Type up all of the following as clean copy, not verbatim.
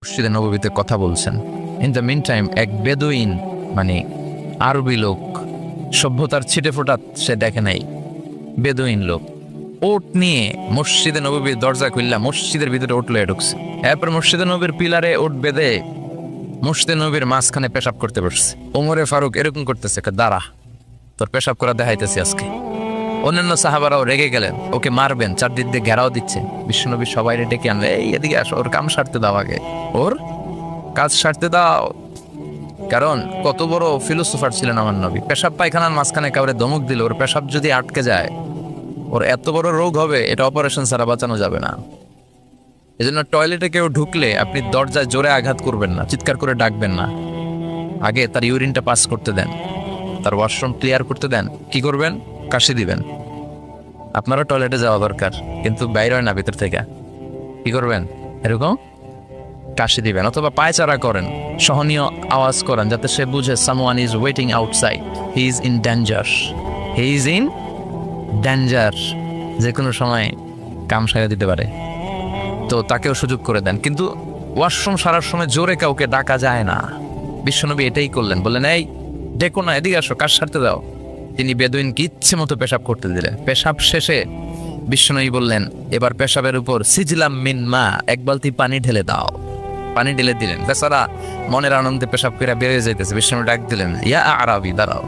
মসজিদে নববীতে কথা বলছেন। ইন দ্য মিন টাইম এক বেদুইন মানে আরবি লোক, সভ্যতার ছিটে ফোটা সে দেখে নাই, বেদুইন লোক ওট নিয়ে মসজিদে নববীর দরজা খুললা মসজিদের ভিতরে ওট লয়ে ঢুকছে। এরপর মসজিদে নবীর পিলারে ওট বেঁধে মসজিদে নবীর মাঝখানে পেশাব করতে বসছে। ওমরে ফারুক এরকম করতেছে, দাঁড়া তোর পেশাব করা দেখাইতেছি আজকে। অন্যান্য সাহাবারাও রেগে গেলেন, ওকে মারবেন, চারদিক দিয়ে ঘেরাও দিচ্ছে। বিশ্বনবী সবাই ডেকে আনলে, এই এদিকে আসো, ওর কাম সারতে দাও, আগে ওর কাজ সারতে দাও। কারণ কত বড় ফিলোসোফার ছিলেন আমার নবী। পেশাব পায়খানার মাঝখানে কাউরে ধমক দিল, ওর পেশাব যদি আটকে যায় ওর এত বড় রোগ হবে, এটা অপারেশন ছাড়া বাঁচানো যাবে না। এজন্য টয়লেটে কেউ ঢুকলে আপনি দরজায় জোরে আঘাত করবেন না, চিৎকার করে ডাকবেন না। আগে তার ইউরিনটা পাস করতে দেন, তার ওয়াশরুম ক্লিয়ার করতে দেন। কি করবেন? কাশি দিবেন। আপনারও টয়লেটে যাওয়া দরকার, কিন্তু বাইরে হয় না, ভিতর থেকে। কি করবেন? এরকম কাশি দিবেন, অথবা পায়চারা করেন, সহনীয় আওয়াজ করেন, যাতে সে বুঝে someone is waiting outside, he is in danger, he is in danger. যে কোনো সময় কাম সারা দিতে পারে, তো তাকেও সুযোগ করে দেন। কিন্তু ওয়াশরুম সারার সময় জোরে কাউকে ডাকা যায় না। বিশ্বনবী এটাই করলেন, বললেন এই ডেকো না, এদিকে আসো, কাজ সারতে দাও। তিনি বেদুইনকে ইচ্ছে মতো পেশাব করতে দিলেন। পেশাব শেষে বিশ্বনবী বললেন, এবার পেশাবের উপর সিজলাম মিন মা, এক বালতি পানি ঢেলে দাও। পানি ঢেলে দিলেন। বেচারা মনের আনন্দে পেশাব করে বেরিয়ে যাইতেছে। বিশ্বনবী ডাক দিলেন, ইয়া আরাবি, দাঁড়াও।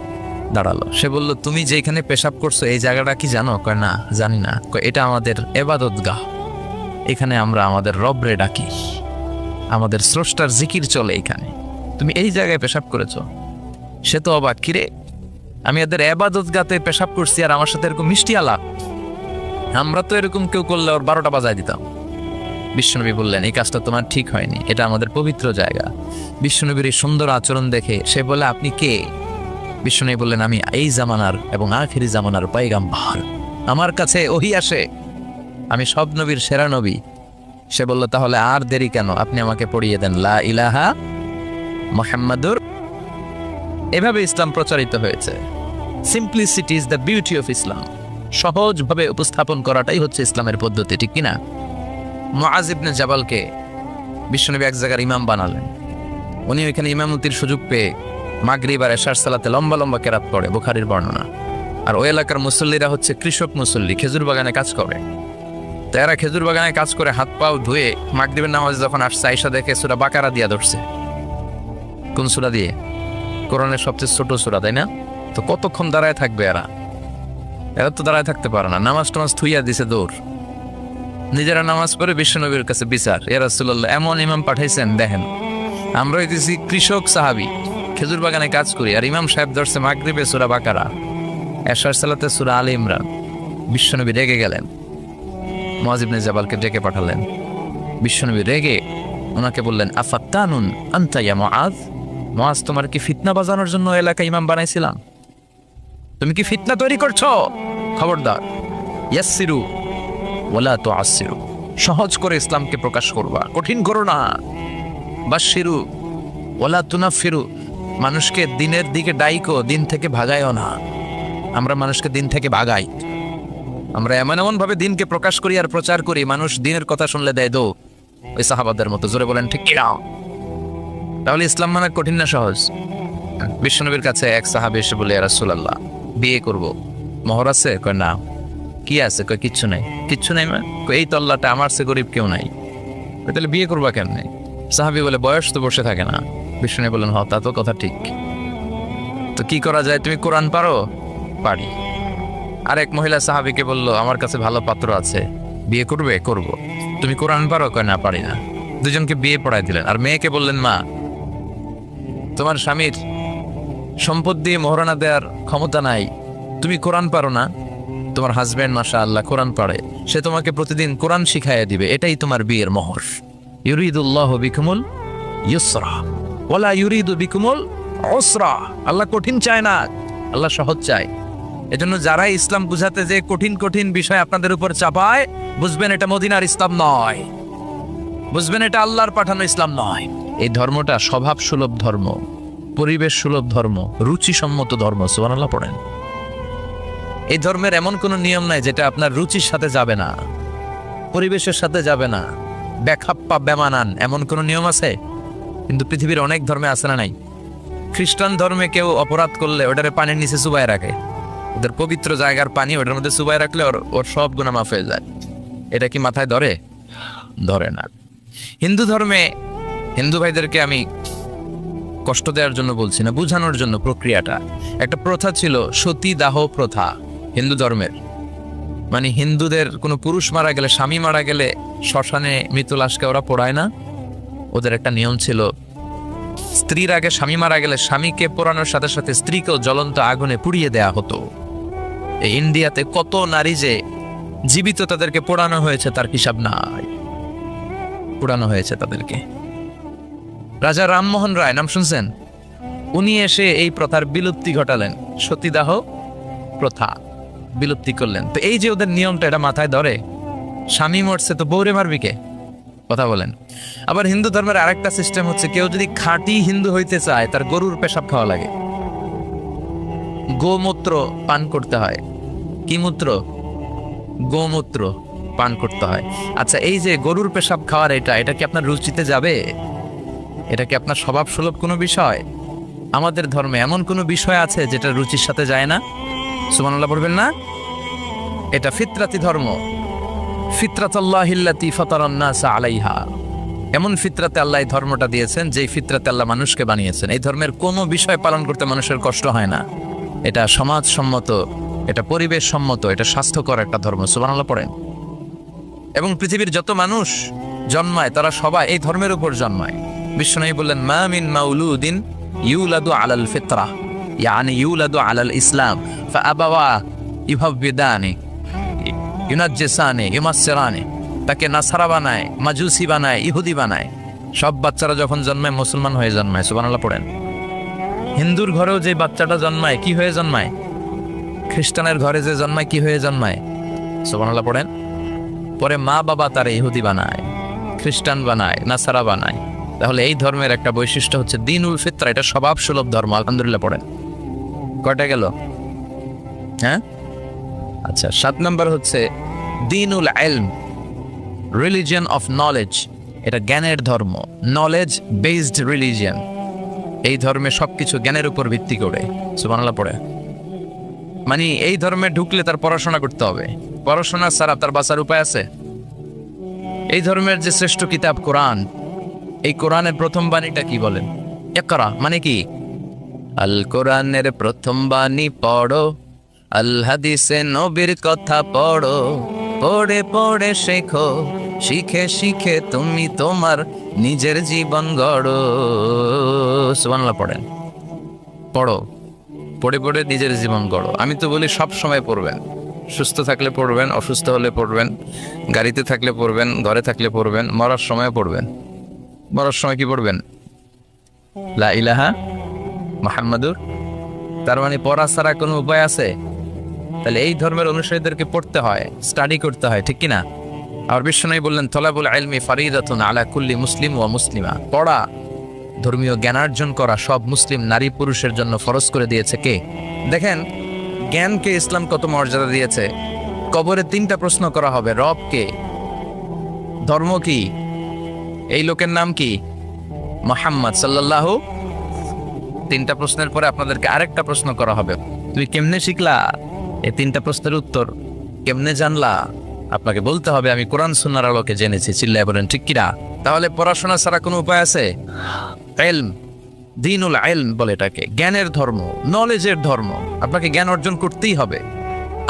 দাঁড়ালো। সে বলল, তুমি যেখানে পেশাব করছো এই জায়গাটা কি জানো? কয় না, জানি না। কয় এটা আমাদের এবাদতগাহ, এখানে আমরা আমাদের রবরে ডাকি, আমাদের স্রষ্টার জিকির চলে এখানে, তুমি এই জায়গায় পেশাব করেছো। সে তো অবাক, কিরে আমি এদের এবাদতগাতে পেশাব করছি আর আমার সাথে এরকম মিষ্টি আলাপ? আমরা তো এরকম কেউ করলে ওর 12টা বাজায় দিতাম। বিশ্বনবী বললেন, এই কাজটা তোমার ঠিক হয়নি, এটা আমাদের পবিত্র জায়গা। বিশ্বনবীর এই সুন্দর আচরণ দেখে সে বলে, আপনি কে? বিশ্বনবী বললেন, আমি এই জামানার এবং আখিরি জামানার পয়গাম্বর, আমার কাছে ওহী আসে, আমি সব নবীর সেরা নবী। সে বলল, তাহলে আর দেরি কেন, আপনি আমাকে পড়িয়ে দেন লা ইলাহা মুহাম্মাদুর। এভাবে ইসলাম প্রচারিত হয়েছে। Simplicity is the beauty of Islam. সহজভাবে উপস্থাপন করাটাই হচ্ছে ইসলামের পদ্ধতি, ঠিক কিনা? মুআজ ইবনে জাবালকে বিশ্বনবী এক জায়গার ইমাম বানালেন। উনি ওইখানে ইমামতির সুযোগ পেয়ে মাগরিব আর এশার সালাতে লম্বা লম্বা কেরাত পড়ে, বুখারীর বর্ণনা। আর ওই এলাকার মুসল্লিরা হচ্ছে কৃষক মুসল্লি, খেজুর বাগানে কাজ করে। তো এরা খেজুর বাগানে কাজ করে হাত পাও ধুয়ে মাগরিবের নামাজ যখন আসছে, আয়েশা দেখে সূরা বাকারা দিয়া ধরছে। কোন সূরা দিয়ে? কোরআনের সবচেয়ে ছোট সূরা, তাই না? তো কতক্ষণ দাঁড়ায় থাকবে এরা? এরা তো দাঁড়ায় থাকতে পারে না। নামাজ টামাজ থুইয়া দিছে দৌড়। নিজেরা নামাজ পড়ে বিশ্বনবীর কাছে বিচার, ইয়া রাসূলুল্লাহ এমন ইমাম পাঠাইছেন, দেখেন আমরা হইতেছি কৃষক সাহাবী, খেজুর বাগানে কাজ করি, আর ইমাম সাহেব ধরছে মাগরিবে সূরা বাকারা, এশার সালাতে সূরা আলে ইমরান। বিশ্বনবী রেগে গেলেন, মুআজ ইবনে জাবালকে ডেকে পাঠালেন। বিশ্বনবী রেগে ওনাকে বললেন, আফাত্তানুন আনতা ইয়া মুআজ, মুআজ তোমার কি ফিতনা বাজানোর জন্য এলাকা ইমাম বানাইছিলাম? তুমি কি ফিতনা তৈরি করছো? খবরদার, ইয়াসসিরু ওয়ালা তুআসসিরু, সহজ করে ইসলামকে প্রকাশ করবা, কঠিন করো না। বাশশিরু ওয়ালা তুনাফিরু, মানুষকে দিনের দিকে ডাইকো, দিন থেকে ভাগাইও না। আমরা মানুষকে দিন থেকে ভাগাই। আমরা এমন এমন ভাবে দিনকে প্রকাশ করি আর প্রচার করি, মানুষ দিনের কথা শুনলে দেয় দো, ওই সাহাবাদের মতো। জোরে বলেন ঠিক কিনা? তাহলে ইসলাম মানে কঠিন না সহজ? বিশ্বনবীর কাছে এক সাহাবী এসে বলে, ইয়া রাসূলুল্লাহ বিয়ে করব, মোহর আছে? কয় না। কি আছে? কয় কিচ্ছু নাই। কিচ্ছু নাই মানে? কয় এই তল্লাটা, আমার সে গরিব কেউ নাই। তাহলে বিয়ে করবা কেমনে? সাহাবী বলে, বয়স তো বসে থাকে না। বিশ্বনবী বলেন, হ তা তো কথা ঠিক, তো কি করা যায়? তুমি কোরআন পারো? পারি। আরেক মহিলা সাহাবীকে বলল, আমার কাছে ভালো পাত্র আছে, বিয়ে করবে? করব। তুমি কোরআন পারো? কয় না, পারি না। দুজনকে বিয়ে পড়ায় দিলেন। আর মেয়েকে বললেন, মা তোমার স্বামীর সম্পদ দিয়ে মোহরানা দেওয়ার ক্ষমতা নাই, তুমি কোরআন পারো না, তোমার হাজবেন্ড মাশাআল্লাহ কোরআন পড়ে, সে তোমাকে প্রতিদিন কোরআন শিখাইয়া দিবে, এটাই তোমার বিয়ের মোহর। ইউরিদুল্লাহু বিকুমুল ইউসরা ওয়ালা ইউরিদু বিকুমুল উসরা। আল্লাহ কঠিন চায় না, আল্লাহ সহজ চায়। এজন্য যারা ইসলাম বুঝাতে যে কঠিন কঠিন বিষয় আপনাদের উপর চাপায়, বুঝবেন এটা মদিনার ইসলাম নয়, বুঝবেন এটা আল্লাহর পাঠানো ইসলাম নয়। এই ধর্মটা স্বভাব সুলভ ধর্ম, পরিবেশ সুলভ ধর্ম, রুচিসম্মত ধর্ম। সুবহানাল্লাহ পড়েন। এই ধর্মের এমন কোনো নিয়ম নাই যেটা আপনার রুচির সাথে যাবে না, পরিবেশের সাথে যাবে না, বেখাপ্পা বেমানান, এমন কোনো নিয়ম আছে? কিন্তু পৃথিবীর অনেক ধর্মে আছে না নাই? খ্রিস্টান ধর্মে কেউ অপরাধ করলে ওটারে পানির নিচে চুবাই রাখে, ওদের পবিত্র জায়গার পানি ওটার মধ্যে চুবাই রাখলে ওর সব গুনাহ মাফ হয়ে যায়। এটা কি মাথায় ধরে? ধরে না। হিন্দু ধর্মে, হিন্দু ভাইদেরকে আমি কষ্ট দেওয়ার জন্য বলছি না, বুঝানোর জন্য প্রক্রিয়াটা। একটা প্রথা ছিল সতীদাহ প্রথা হিন্দু ধর্মের। মানে হিন্দুদের কোনো পুরুষ মারা গেলে, স্বামী মারা গেলে শ্মশানে মৃত লাশকে ওরা পোড়ায় না। ওদের একটা নিয়ম ছিল, স্ত্রীর আগে স্বামী মারা গেলে স্বামীকে পোড়ানোর সাথে সাথে স্ত্রীকেও জ্বলন্ত আগুনে পুড়িয়ে দেয়া হতো। এই ইন্ডিয়াতে কত নারী যে জীবিত তাদেরকে পোড়ানো হয়েছে তার হিসাব নাই, পোড়ানো হয়েছে তাদেরকে। রাজা রামমোহন রায় নাম শুনছেন? উনি এসে এই প্রথার বিলুপ্তি ঘটালেন, সতীদাহ প্রথা বিলুপ্তি করলেন। তো এই যে ওদের নিয়মটা, এটা মাথায় ধরে? স্বামী মরছে তো বউরে মারবি কে? কথা বলেন। আবার হিন্দু ধর্মের আরেকটা সিস্টেম হচ্ছে, কেউ যদি খাঁটি হিন্দু হইতে চায় তার গরুর পেশাব খাওয়া লাগে, গোমূত্র পান করতে হয়। কি মূত্র? গোমূত্র পান করতে হয়। আচ্ছা, এই যে গরুর পেশাব খাওয়ার এটা কি আপনার রুচিতে যাবে? এটা কি আপনার স্বভাব সুলভ কোনো বিষয়? আমাদের ধর্মে এমন কোনো বিষয় আছে যেটা রুচির সাথে যায় না? সুবহানাল্লাহ বলবেন না? এটা ফিতরাতি ধর্ম। ফিতরাতাল্লাহিল্লাতী ফাতারান নাসা আলাইহা। এমন ফিতরাতে আল্লাহ এই ধর্মটা দিয়েছেন, যেই ফিতরাতে আল্লাহ মানুষকে বানিয়েছেন। এই ধর্মের কোনো বিষয় পালন করতে মানুষের কষ্ট হয় না। এটা সমাজসম্মত, এটা পরিবেশ সম্মত, এটা স্বাস্থ্যকর একটা ধর্ম। সুবহানাল্লাহ পড়েন। এবং পৃথিবীর যত মানুষ জন্মায় তারা সবাই এই ধর্মের উপর জন্মায়। বিশ্বনবী বললেন, মা মিন মাউলুদিন ইউলাদু আলাল ফিতরা, ইয়ানি ইউলাদু আলাল ইসলাম, ফাআবাওয়া ইউহাব্বিদানি ইউনাজ্জিসানি ইউমাসসিরানি। তাকে নাসারা বানায়, মাজুসি বানায়, ইহুদি বানায়। সব বাচ্চারা যখন জন্মায় মুসলমান হয়ে জন্মায়। সুবহানাল্লাহ পড়েন। হিন্দুর ঘরেও যে বাচ্চাটা জন্মায় কি হয়ে জন্মায়? খ্রিস্টানের ঘরে যে জন্মায় কি হয়ে জন্মায়? সুবহানাল্লাহ পড়েন। পরে মা বাবা তারা ইহুদি বানায়, খ্রিস্টান বানায়, নাসারা বানায়। তাহলে এই ধর্মের একটা বৈশিষ্ট্য হচ্ছে দ্বীনুল ফিতরা, এটা স্বভাব সুলভ ধর্ম। আলহামদুলিল্লাহ পড়েন। কয়টা গেল? হ্যাঁ, আচ্ছা, 7 নম্বর হচ্ছে দ্বীনুল ইলম, রিলিজিয়ন অফ নলেজ। এটা জ্ঞানের ধর্ম, নলেজ বেসড রিলিজিয়ন। এই ধর্মে সবকিছু জ্ঞানের উপর ভিত্তি করে। সুবহানাল্লাহ পড়ে। মানে এই ধর্মে ঢুকলে তার পড়াশোনা করতে হবে, পড়াশোনা ছাড়া তার বাঁচার উপায় আছে? এই ধর্মের যে শ্রেষ্ঠ কিতাব কোরআন, এই কোরআনের প্রথম বাণীটা কি বলেন? ইকরা মানে কি? আল কোরআনের প্রথম বাণী পড়ো, আল হাদিসে নবীর কথা পড়ো, পড়ে পড়ে শেখো, শিখে শিখে তুমি তোমার নিজের জীবন গড়ো। সুবহানাল্লাহ পড়েন। পড়ো, পড়ে পড়ে নিজের জীবন গড়ো। আমি তো বলি সব সময় পড়বেন। সুস্থ থাকলে পড়বেন, অসুস্থ হলে পড়বেন, গাড়িতে থাকলে পড়বেন, ঘরে থাকলে পড়বেন, মরার সময় পড়বেন। মরার সময় কি পড়বেন? লা ইলাহা মুহাম্মাদুর। তার মানে পড়া ছাড়া কোনো উপায় আছে? তাহলে এই ধর্মের অনুসারীদেরকে পড়তে হয়, স্টাডি করতে হয়, ঠিক কিনা? আর বিশ্বনবী বললেন, তলাবুল ইলমি ফারিদাতুন আলা কুল্লি মুসলিম ওয়া মুসলিমা। পড়া, ধর্মীয় জ্ঞানার্জন করা সব মুসলিম নারী পুরুষের জন্য ফরজ করে দিয়েছে কে? দেখেন জ্ঞানকে ইসলাম কত মর্যাদা দিয়েছে। কবরে 3টা প্রশ্ন করা হবে, রব কে, ধর্ম কি, এই লোকের নাম কি, মুহাম্মদ সাল্লাল্লাহু। 3টা প্রশ্নের পরে আপনাদেরকে আরেকটা প্রশ্ন করা হবে, তুমি কেমনে শিখলা এই 3টা প্রশ্নের উত্তর, কেমনে জানলা? আপনাকে বলতে হবে, আমি কোরআন সুন্নাহর আলোকে জেনেছি। চিল্লায় বলেন ঠিক কিনা? তাহলে পড়াশোনা ছাড়া কোনো উপায় আছে? ইলম, দ্বীনুল ইলম বলে এটাকে, জ্ঞানের ধর্ম, নলেজের ধর্ম। আপনাকে জ্ঞান অর্জন করতেই হবে।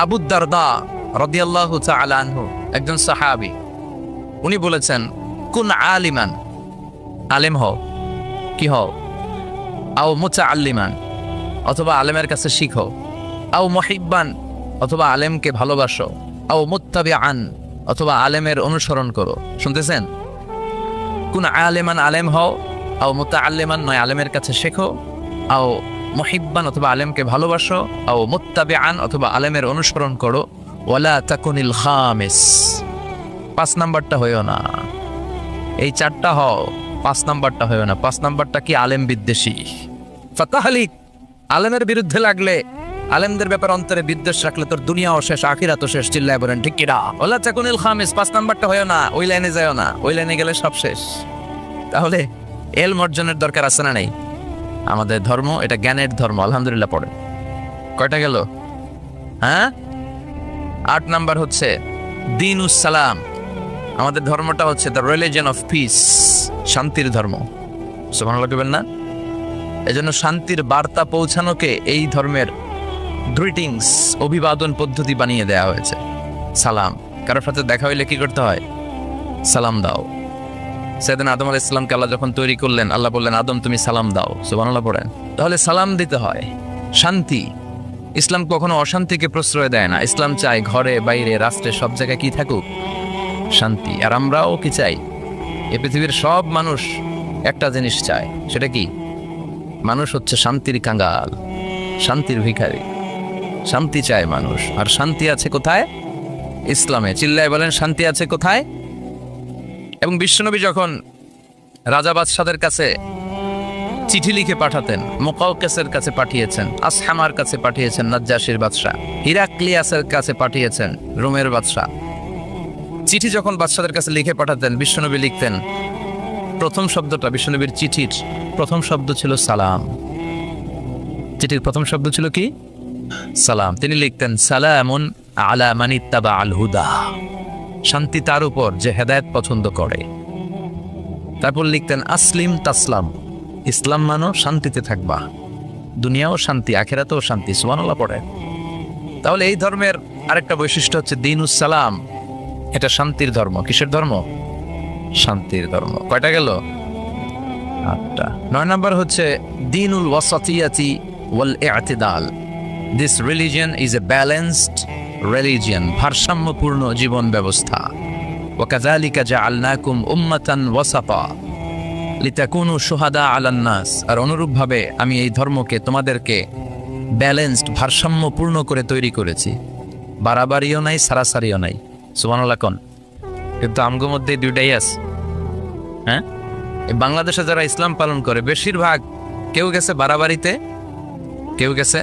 আবু দারদা রাদিয়াল্লাহু তাআলা আনহু, একজন সাহাবী, উনি বলেছেন, কুন আলিমান, আলেম হও, কি হও, আও মুতাআল্লিমান, অথবা আলেমের কাছে শিখো, আও মুহিব্বান, অথবা আলেমকে ভালোবাসো, আও মুত্তাবিআন, অথবা আলেমের অনুসরণ করো। শুনতেছেন? কুন আলিমান, আলেম হও, আও মুতাআল্লিমান, নয় আলেমের কাছে শেখো, আও মুহিব্বান, অথবা আলেমকে ভালোবাসো, আও মুত্তাবিআন, অথবা আলেমের অনুসরণ করো, ওয়ালা তাকুনিল খামিস, 5 নাম্বারটা হইও না। এই 4টা হও, 5 নাম্বারটা হইও না। 5 নাম্বারটা কি? আলেম বিদ্বেষী, ফাতাহলিক। আলেমের বিরুদ্ধে লাগলে আলেমদের ব্যাপারে অন্তরে বিদ্বেষ রাখলে তোর দুনিয়াও শেষ, আখিরাতও শেষ। চিল্লায় বলেন ঠিক কিনা? ওলা চাকুনিল খামিস, 5 নাম্বারটা হয় না, ওই লাইনে যায় না, ওই লাইনে গেলে সব শেষ। তাহলে এলম অর্জনের দরকার আছে না নাই? আমাদের ধর্ম এটা জ্ঞানের ধর্ম, আলহামদুলিল্লাহ। পড়ে কয়টা গেল? হ্যাঁ, 8 নাম্বার হচ্ছে দীনুস সালাম। আমাদের ধর্মটা হচ্ছে দ্য রিলিজিয়ন অফ পিস, শান্তির ধর্ম। সুবহানাল্লাহ বলবেন না? এজন্য শান্তির বার্তা পৌঁছানোকে এই ধর্মের গ্রিটিংস, অভিবাদন পদ্ধতি বানিয়ে দেওয়া হয়েছে। সালাম, কারোর সাথে দেখা হইলে কি করতে হয়? সালাম দাও। সেদিন আদম আলাইহিস সালামকে আল্লাহ যখন তৈরি করলেন, আল্লাহ বললেন আদম তুমি সালাম দাও। সুবহানাল্লাহ পড়েন। তাহলে সালাম দিতে হয়। শান্তি, ইসলাম কখনো অশান্তিকে প্রশ্রয় দেয় না। ইসলাম চায় ঘরে বাইরে রাষ্ট্রে সব জায়গায় কি থাকুক? শান্তি। আর আমরাও কি চাই? এ পৃথিবীর সব মানুষ একটা জিনিস চায়, সেটা কি? মানুষ হচ্ছে শান্তির কাঙ্গাল, শান্তির ভিখারি। শান্তি চায় মানুষ। আর শান্তি আছে কোথায়? ইসলামে। চিল্লায় বলেন শান্তি আছে কোথায়? এবং বিশ্বনবী যখন রাজা বাদশাদের কাছে চিঠি লিখে পাঠাতেন, মুকাওকেসের কাছে পাঠিয়েছেন, আসহামার কাছে পাঠিয়েছেন, নাজ্জাশীর বাদশা, হিরাক্লিয়াসের কাছে পাঠিয়েছেন, রোমের বাদশা। চিঠি যখন বাদশাদের কাছে লিখে পাঠাতেন, বিশ্বনবী লিখতেন, প্রথম শব্দটা বিশ্বনবীর চিঠির প্রথম শব্দ ছিল সালাম। চিঠির প্রথম শব্দ ছিল কি? সালাম। তিনি লিখতেন সালামুন আলা মান ইত্তাবা আল হুদা, শান্তি তার উপর যে হেদায়েত পছন্দ করে। তারপর লিখতেন আসলিম তাসলাম, ইসলাম মানো শান্তিতে থাকবা, দুনিয়াও শান্তি আখিরাতেও শান্তি। সুবহানাল্লাহ পড়ে। তাহলে এই ধর্মের আরেকটা বৈশিষ্ট্য হচ্ছে দীনুস সালাম। এটা শান্তির ধর্ম। কিসের ধর্ম? শান্তির ধর্ম। কয়টা গেল? 8টা। 9 নাম্বার হচ্ছে দীনুল ওয়াসাতিয়াতি ওয়াল ই'তিদাল। This religion is a balanced religion, ভারসাম্যপূর্ণ জীবন ব্যবস্থা। ওয়া কাযালিকা জাআলনাকুম উম্মাতান ওয়াসাতা লিতাকুনু শুহাদা আলান নাস। আর অনুরূপভাবে আমি এই ধর্মকে তোমাদেরকে ব্যালেন্সড, ভারসাম্যপূর্ণ করে তৈরি করেছি। বাড়াবাড়িও নাই, সারাসারিও নাই। সুবহানাল্লাহ কোন? কিন্তু আমগো মধ্যে দুইটাই আছে। হ্যাঁ, এই বাংলাদেশে যারা ইসলাম পালন করে বেশিরভাগ কেউ গেছে বাড়াবাড়িতে, কেউ গেছে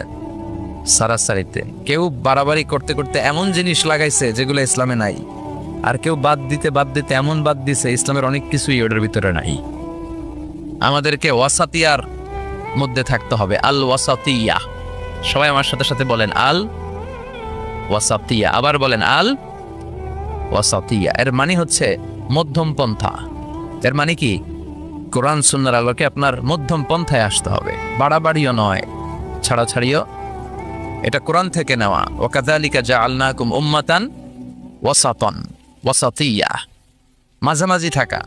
সারাসারিতে। কেউ বাড়াবাড়ি করতে করতে এমন জিনিস লাগাইছে যেগুলো ইসলামে নাই, আর কেউ বাদ দিতে এমন বাদ দিছে ইসলামের অনেক কিছুই ওটার ভিতরে নাই। আমাদেরকে ওয়াসাতিয়ার মধ্যে থাকতে হবে। আল ওয়াসাতিয়া। সবাই আমার সাথে সাথে বলেন আল ওয়াসাতিয়া। আবার বলেন আল ওয়াসাতিয়া। এর মানে হচ্ছে মধ্যম পন্থা। এর মানে কি? কোরআন সুন্নাহর আলোকে আপনার মধ্যম পন্থায় আসতে হবে। বাড়াবাড়িও নয়, ছাড়াছাড়িও। এটা কোরআন থেকে নেওয়া। ওয়া কাযালিকা জাআলনাকুম উম্মাতান ওয়াসাতান, ওয়াসাতিয়া, মাঝামাঝি থাকা।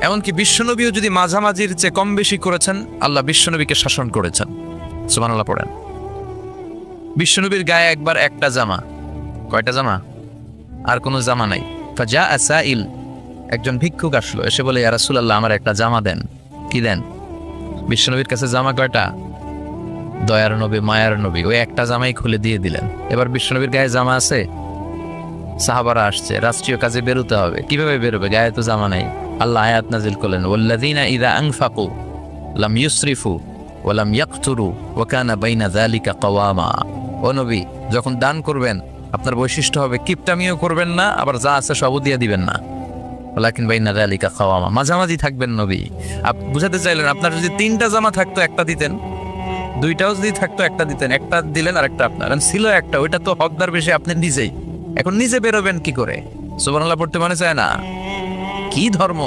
এমনকি বিশ্বনবীও যদি মাঝামাঝির চেয়ে কম বেশি করেছেন, আল্লাহ বিশ্বনবীকে শাসন করেছেন। সুবহানাল্লাহ পড়েন। বিশ্বনবীর গায়ে একবার একটা জামা। কয়টা জামা? আর কোনো জামা নাই। ফাজা আসাইল, একজন ভিক্ষুক আসলো, এসে বলে ইয়া রাসূলুল্লাহ আমার একটা জামা দেন। কি দেন? বিশ্বনবীর কাছে জামা কয়টা? দয়ার নবী, মায়ার নবী, ওই একটা জামাই খুলে দিয়ে দিলেন। এবার বিশ্বনবীর গায়ে জামা আছে? সাহাবারা আসছে, রাষ্ট্রীয় কাজে বেরোতে হবে, কিভাবে বেরোবে? গায়ে তো জামা নাই। আল্লাহ আয়াত নাজিল করলেন ওয়াল্লাযীনা ইযা আনফাকু লাম ইউসরিফু ওয়া লাম ইয়াকতুরু ওয়া কানা বাইনা যালিকা কাওয়ামা। ও নবী, যখন দান করবেন আপনার বৈশিষ্ট্য হবে কিপটামিও করবেন না, আবার যা আছে সবও দিয়ে দিবেন না। ওয়ালাকিন বাইনা যালিকা কাওয়ামা, মাঝামাঝি থাকবেন নবী। বুঝাতে চাইলেন আপনার যদি 3টা জামা থাকতো একটা দিতেন, 2টাও যদি থাকতো একটা দিতেন। একটা দিলেন আর একটা আপনার ছিল একটা, ওইটা তো হকদার বেশি আপনি নিজেই। এখন নিজে বেরোবেন কি করে? সুবহানাল্লাহ পড়তে মনে চায় না? কি ধর্ম!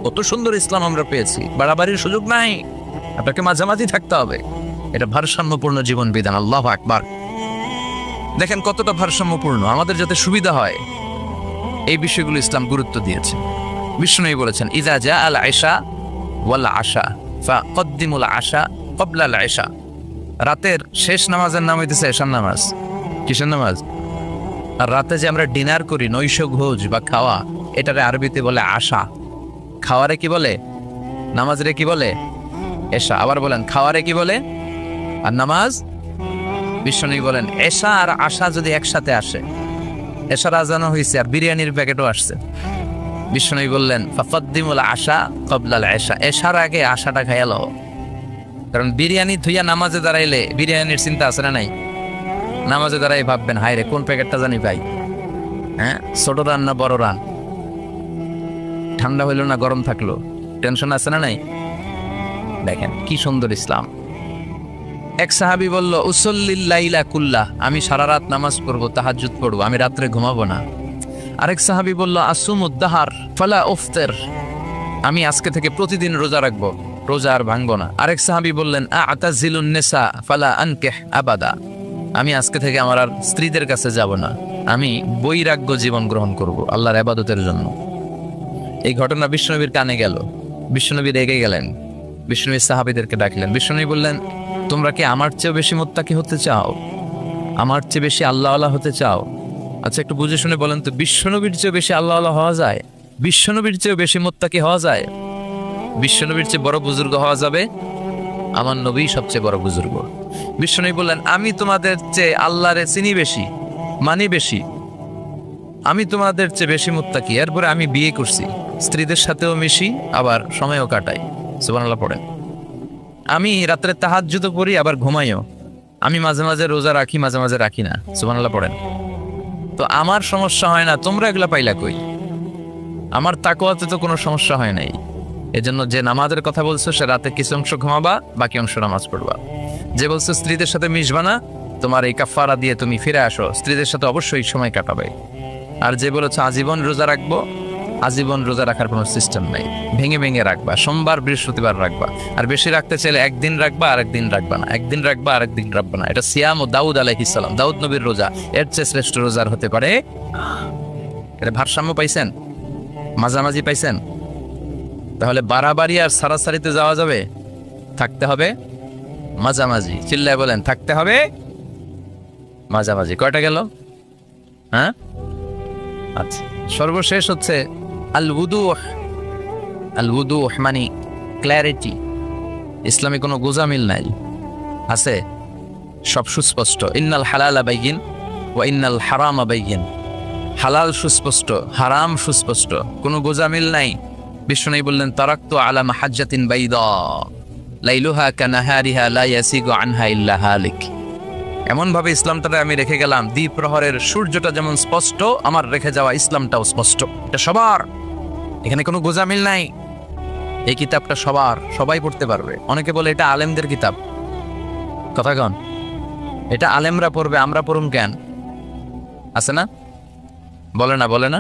কত সুন্দর ইসলাম আমরা পেয়েছি। বাড়াবাড়ির সুযোগ নাই, আপনাকে মাঝামাঝি থাকতে হবে। এটা ভারসাম্যপূর্ণ জীবন বিধান। আল্লাহু আকবার। দেখেন কতটা ভারসাম্যপূর্ণ। আমাদের যাতে সুবিধা হয় এই বিষয়গুলো ইসলাম গুরুত্ব দিয়েছে। বিষ্ণু বলেছেন ইযা জা আল আশা ওয়াল আশা ফাকদ্দিমুল আশা ক্বাবলা আল আশা। রাতের শেষ নামাজের নাম হইতেছে এশার নামাজ। কিসের নামাজ? আর রাতে যে আমরা ডিনার করি, নৈশ ভোজ বা খাওয়া, এটারে আরবিতে বলে আশা। খাওয়ারে কি বলে? নামাজরে কি বলে? এশা। আবার বলেন খাওয়ারে কি বলে? আর নামাজ? বিশ্বনবী বলেন এশা আর আশা যদি একসাথে আসে, এশার আজানও হয়েছে আর বিরিয়ানির প্যাকেটও আসছে, বিশ্বনবী বললেন ফাকদ্দিমুল আশা ক্বাবলা আল আশা, এশার আগে আশাটা খাইয়া লও। কারণ বিরিয়ানি ধুইয়া নামাজে দাঁড়াইলে বিরিয়ানির চিন্তা আছে না নাই? নামাজে দাঁড়াই ভাববেন, হায় রে কোন প্যাকেটটা জানি পাই, হ্যাঁ ছোট রান না বড় রান, ঠান্ডা হইলো না গরম থাকলো, টেনশন আছে না নাই? দেখেন কি সুন্দর ইসলাম। এক সাহাবী বলল, উসল্লিল লাইলা কুল্লাহ, আমি সারা রাত নামাজ পড়বো, তাহাজ্জুদ পড়বো, আমি রাত্রে ঘুমাবো না। আরেক সাহাবী বলল, আসুমুদ্দাহার ফালা উফতির, আমি আজকে থেকে প্রতিদিন রোজা রাখবো, রোজা আর ভাঙবো না। আরেক সাহাবী বললেন, আতাজিলুন নিসা ফালা আনকিহ আবাদা, আমি আজকে থেকে আমার আর স্ত্রীদের কাছে যাব না, আমি বৈরাগ্য জীবন গ্রহণ করব আল্লাহর ইবাদতের জন্য। এই ঘটনা বিশ্বনবীর কানে গেল, বিশ্বনবী রেগে গেলেন, বিশ্বনবী সাহাবীদেরকে ডাকলেন। বিশ্বনবী বললেন, তোমরা কি আমার চেয়ে বেশি মুত্তাকি হতে চাও, আমার চেয়ে বেশি আল্লাহওয়ালা হতে চাও? আচ্ছা একটু বুঝে শুনে বলেন তো, বিশ্বনবীর চেয়ে বেশি আল্লাহওয়ালা হওয়া যায়? বিশ্বনবীর চেয়ে বেশি মুত্তাকি হওয়া যায়? বিশ্বনবীর চেয়ে বড় বুজুর্গ হওয়া যাবে? আমার নবী সবচেয়ে বড় বুজুর্গ। বিশ্বনবী বললেন, আমি তোমাদের চেয়ে আল্লাহরে চিনি বেশি, মানি বেশি, আমি তোমাদের চেয়ে বেশি মুত্তাকি। এরপরে আমি বিয়ে করছি, স্ত্রীদের সাথেও মিশি, আবার সময়ও কাটাই, সুবহানাল্লাহ পড়েন। আমি রাত্রে তাহাজ্জুদ পড়ি, আবার ঘুমাইও, আমি মাঝে মাঝে রোজা রাখি, মাঝে মাঝে রাখি না, সুবহানাল্লাহ পড়েন। তো আমার সমস্যা হয় না, তোমরা এগুলা পাইলা কই? আমার তাকওয়াতে তো কোনো সমস্যা হয় নাই। এজন্য যে নামাজের কথা বলছো, সে রাতে কিছু অংশ ঘুমাবা, বাকি অংশ নামাজ পড়বা। যে বলছো স্ত্রীদের সাথে মিশবা না, তোমার এই কাফারা দিয়ে তুমি ফিরে আসো, স্ত্রীদের সাথে অবশ্যই সময় কাটাবে। আর যে বলেছো আজীবন রোজা রাখবো, আজীবন রোজা রাখার কোনো সিস্টেম নাই, ভেঙে ভেঙে রাখবা, সোমবার বৃহস্পতিবার রাখবা। আর বেশি রাখতে চাইলে একদিন রাখবা, আর একদিন রাখবা না, একদিন রাখবা আর একদিন রাখবা না। এটা সিয়াম ও দাউদ আলাইহিস সালাম, দাউদ নবীর রোজা, এর চেয়ে শ্রেষ্ঠ রোজার হতে পারে? এটা ভারসাম্য পাইছেন? মাঝামাঝি পাইছেন? তাহলে বাড়াবাড়ি আর সারাসারিতে যাওয়া যাবে? থাকতে হবে মাঝামাঝি। চিল্লায় বলেন, থাকতে হবে মাঝামাঝি। কয়টা গেল? হ্যাঁ, আচ্ছা সর্বশেষ হচ্ছে আল উদুহ। আল উদুহ মানে ক্ল্যারিটি। ইসলামে কোনো গোজামিল নাই, আছে সব সুস্পষ্ট। ইন্নাল হালালা বাইয়িন ওয়া ইন্নাল হারামা বাইয়িন, হালাল সুস্পষ্ট, হারাম সুস্পষ্ট, কোনো গোজামিল নাই। বিষ্ণু বললেন, তারাকতু আলা মাহাজ্জাতিন বাইদা লাইলুহা কানাহারিহা লা ইয়াসিগু আনহা ইল্লা হালিক। এমন ভাবে ইসলামটাকে আমি রেখে গেলাম, দ্বীপ প্রহরের সূর্যটা যেমন স্পষ্ট, আমার রেখে যাওয়া ইসলামটাও স্পষ্ট। এটা সবার, এখানে কোনো গোজামিল নাই। এই কিতাবটা সবার, সবাই পড়তে পারবে। অনেকে বলে এটা আলেমদের কিতাব, কথা কন, এটা আলেমরা পড়বে, আমরা পড়ুম কেন? আছে না? বলে না, বলে না?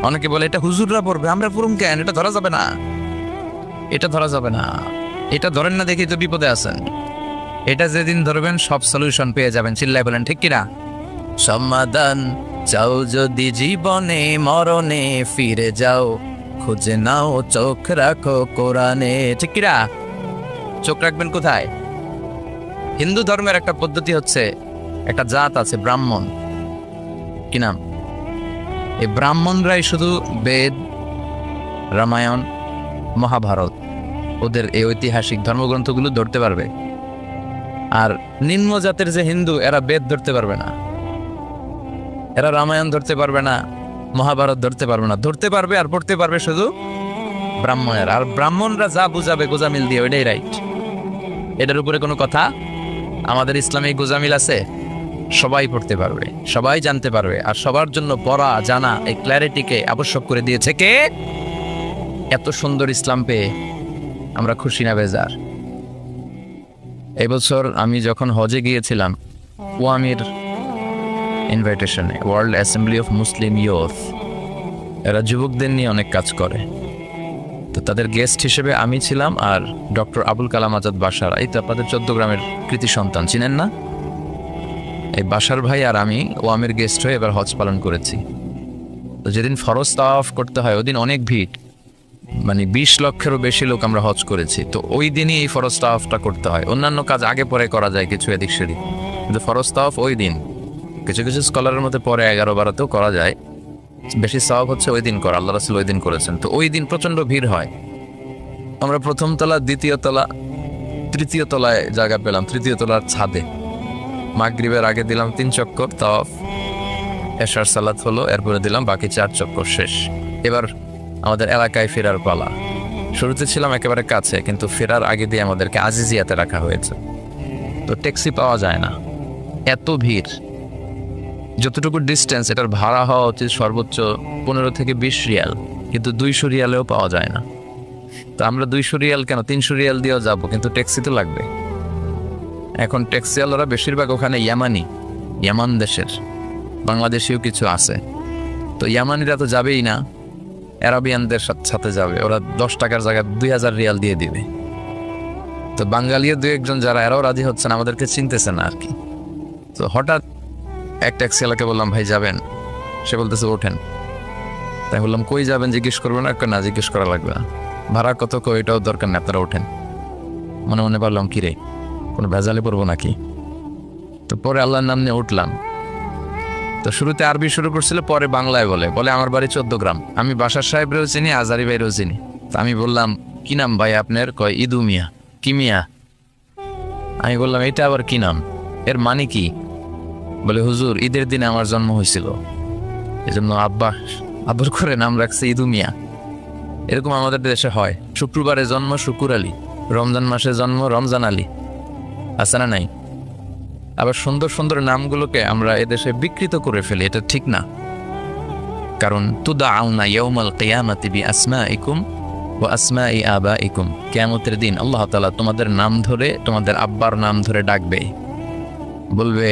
অনেকে বলে এটা হুজুররা পড়বে, আমরা পড়ুম কেন? এটা ধরা যাবে না, এটা ধরা যাবে না। এটা ধরেন না দেখি তো বিপদে আছেন। এটা যেদিন ধরবেন সব সলিউশন পেয়ে যাবেন। চিল্লায় বলেন ঠিক কিনা? সমাধান চাও যদি জীবনে মরণে, ফিরে যাও খুঁজে নাও, চোখ রাখো কোরআনে। ঠিক কিনা? চোখ রাখবেন কোথায়? হিন্দু ধর্মের একটা পদ্ধতি হচ্ছে, একটা জাত আছে ব্রাহ্মণ, কি নাম? এই ব্রাহ্মণরাই শুধু বেদ, রামায়ণ, মহাভারত, ওদের এই ঐতিহাসিক ধর্মগ্রন্থগুলো ধরতে পারবে। আর নিম্ন জাতের যে হিন্দু, এরা বেদ ধরতে পারবে না, এরা রামায়ণ ধরতে পারবে না, মহাভারত ধরতে পারবে না। ধরতে পারবে আর পড়তে পারবে শুধু ব্রাহ্মণের। আর ব্রাহ্মণরা যা বুঝাবে গোজামিল দিয়ে, ওইটাই রাইট। এটার উপরে কোনো কথা? আমাদের ইসলামে গোজামিল আছে? সবাই পড়তে পারবে, সবাই জানতে পারবে। আর সবার জন্য পড়া জানা, এই ক্ল্যারিটিকে আবশ্যক করে দিয়েছে কে? এত সুন্দর ইসলাম পেয়ে আমরা খুশি না বেজার? এই বছর আমি যখন হজে গিয়েছিলাম, ওয়ামির ইনভাইটেশনে, world assembly of Muslim youth, এরা যুবকদের নিয়ে অনেক কাজ করে। তো তাদের গেস্ট হিসেবে আমি ছিলাম, আর ডক্টর আবুল কালাম আজাদ বাশার, এই তো আপনাদের 14 গ্রামের কৃতি সন্তান, চিনেন না? এই বাশার ভাই আর আমি ওয়ামের গেস্ট হয়ে এবার হজ পালন করেছি। তো যেদিন ফরজ তাওয়াফ করতে হয়, ওদিন অনেক ভিড়, মানে 20 লক্ষেরও বেশি লোক আমরা হজ করেছি। তো ওই দিনই এই ফরজ তাওয়াফটা করতে হয়। অন্যান্য কাজ আগে পরে করা যায় কিছু এদিক সেদিক, কিন্তু ফরজ তাওয়াফ ওই দিন। কিছু কিছু স্কলারের মধ্যে পরে 11-12তেও করা যায়, বেশি সওয়াব হচ্ছে ওই দিন করা। আল্লাহ রাসূল ওই দিন করেছেন। তো ওই দিন প্রচন্ড ভিড় হয়। আমরা প্রথম তলা, দ্বিতীয় তলা, তৃতীয় তলায় জায়গা পেলাম, তৃতীয় তলার ছাদে। মাগরিবের আগে দিলাম 3 চক্কর তাওয়াফ, এশার সালাত হলো, এরপরে দিলাম বাকি 4 চক্কর, শেষ। এবার আমাদের এলাকায় ফেরার পালা। শুরুতে ছিলাম একেবারে কাছে, কিন্তু ফেরার আগে দিয়ে আমাদেরকে আজিজিয়াতে রাখা হয়েছে। তো ট্যাক্সি পাওয়া যায় না, এত ভিড়, যতটুকু ডিস্টেন্স এটার ভাড়া হওয়া উচিত সর্বোচ্চ 15 থেকে 20 রিয়াল, কিন্তু 200 রিয়ালেও পাওয়া যায় না। তো আমরা 200 রিয়াল কেন, 300 রিয়াল দিয়েও যাব, কিন্তু ট্যাক্সি তো লাগবে। এখন ট্যাক্সিওয়ালারা বেশিরভাগ ওখানে ইয়ামান দেশের, বাংলাদেশিও কিছু আছে। তো ইয়ামানিরা তো যাবেই না, অ্যারাবিয়ানদের সাথে যাবে, ওরা 10 টাকার জায়গায় 2000 রিয়াল দিয়ে দিবে। তো বাঙালিও 2-1 যারা, এরাও রাজি হচ্ছেন, আমাদেরকে চিনতেছে না আর কি। তো হঠাৎ এক ট্যাক্সিওয়ালাকে বললাম, ভাই যাবেন? সে বলতেছে ওঠেন। তাই বললাম কই যাবেন জিজ্ঞেস করবো না? না, জিজ্ঞেস করা লাগবে না। ভাড়া কত, এটাও দরকার নেই, আপনারা ওঠেন। মনে মনে পারলাম কিরে, কোনো ভেজালে পড়বো নাকি। তো পরে আল্লাহর নাম নিয়ে উঠলাম। তো শুরুতে আরবি শুরু করছিল, পরে বাংলায় বলে আমার বাড়ি 14 গ্রাম। আমি বাসার সাহেবরেও চিনি, আজারি ভাইরেও চিনি। তো আমি বললাম, কি নাম ভাই আপনার? কয় ইদু মিয়া। কি মিয়া? আমি বললাম এটা আবার কি নাম, এর মানে কি? বলে হুজুর, ঈদের দিনে আমার জন্ম হয়েছিল, এজন্য আব্বার করে নাম রাখছে ইদু মিয়া। এরকম আমাদের দেশে হয়, শুক্রবারে জন্ম শুকুর আলী, রমজান মাসে জন্ম রমজান আলী, আছে না নাই? আবার সুন্দর সুন্দর নামগুলোকে আমরা এদেশে বিকৃত করে ফেলি, এটা ঠিক না। কারণ তুদাউনা ইয়াউমাল কিয়ামাতি বিআসমাইকুম ওয়া আসমাই আবাইকুম, কিয়ামতের দিন আল্লাহ তাআলা তোমাদের নাম ধরে, তোমাদের আব্বার নাম ধরে ডাকবে, বলবে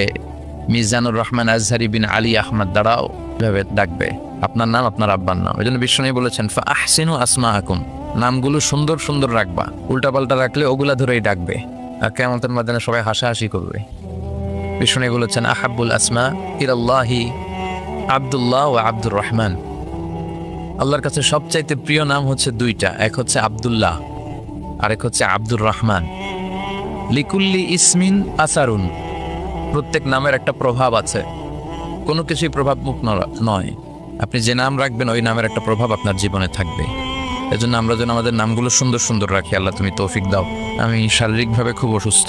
মিজানুর রহমান আজহারি বিন আলী আহমদ দাঁড়াও, এভাবে ডাকবে, আপনার নাম আপনার আব্বার নাম। এই জন্য বিশ্বনবী বলেছেন ফা আহসিনু আসমাআকুম, নামগুলো সুন্দর সুন্দর রাখবা, উল্টাপাল্টা রাখলে ওগুলা ধরেই ডাকবে, আর কিয়ামতের ময়দানে সবাই হাসাহাসি করবে। বিশ্বনবী বলেছেন আহাব্বুল আসমা ইলাল্লাহি আব্দুল্লাহ ওয়া আব্দুর রহমান, আল্লাহর কাছে সবচাইতে প্রিয় নাম হচ্ছে 2টা, এক হচ্ছে আব্দুল্লাহ, আরেক হচ্ছে আব্দুর রহমান। লিকুল্লি ইসমিন আসারুন, প্রত্যেক নামের একটা প্রভাব আছে, কোনো কিছুই প্রভাবমুক্ত নয়। আপনি যে নাম রাখবেন ওই নামের একটা প্রভাব আপনার জীবনে থাকবে। এজন্য আমরা যেন আমাদের নামগুলো সুন্দর সুন্দর রাখি। আল্লাহ তুমি তৌফিক দাও। আমি শারীরিকভাবে খুব অসুস্থ,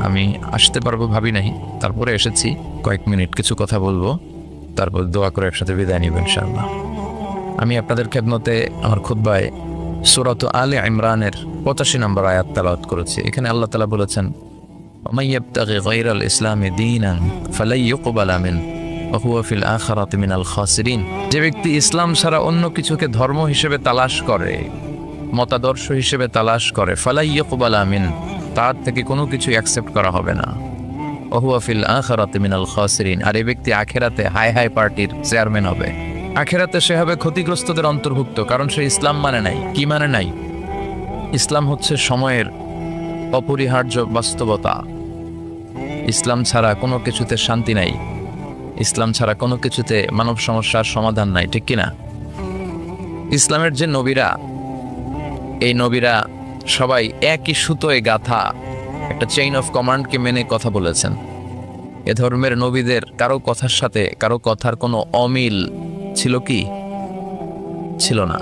আমি আসতে পারবো ভাবি নাই, তারপরে এসেছি। কয়েক মিনিট কিছু কথা বলবো, তারপর দোয়া করে একসাথে বিদায় নিব ইনশাআল্লাহ। আমি আপনাদের খেদমতে আমার খুতবায় সূরাত আলে ইমরানের 85 নম্বর আয়াত তেলাওয়াত করেছি। এখানে আল্লাহ তাআলা বলেছেন ওমান ইয়াবতাগি গায়রাল ইসলামি দীনান ফালাই ইউকবালা মিনহু ওয়া হুয়া ফিল আখিরাতি মিনাল খাসিরিন, যে ব্যক্তি ইসলাম ছাড়া অন্য কিছুকে ধর্ম হিসেবে তালাশ করে, মতাদর্শ হিসেবে তালাশ করে, ফালাই ইউকবালা মিনহু, তার থেকে কোনো কিছু অ্যাকসেপ্ট করা হবে না। ওয়া হুয়া ফিল আখিরাতি মিনাল খাসিরিন, আর এই ব্যক্তি আখিরাতে হাই পার্টির চেয়ারম্যান হবে। আখিরাতে সে হবে ক্ষতিগ্রস্তদের অন্তর্ভুক্ত, কারণ সে ইসলাম মানে নাই। কি মানে নাই? ইসলাম হচ্ছে সময়ের অপরিহার্য বাস্তবতা। ইসলাম ছাড়া কোনো কিছুতে শান্তি নাই, ইসলাম ছাড়া কোনো কিছুতে মানব সমস্যার সমাধান নাই, ঠিক কিনা? ইসলামের যে নবীরা, এই নবীরা সবাই একই সুতোয় গাথা একটা চেইন অফ কমান্ডকে মেনে কথা বলেছেন। এ ধর্মের নবীদের কারো কথার সাথে কারো কথার কোনো অমিল ছিল কি? ছিল না।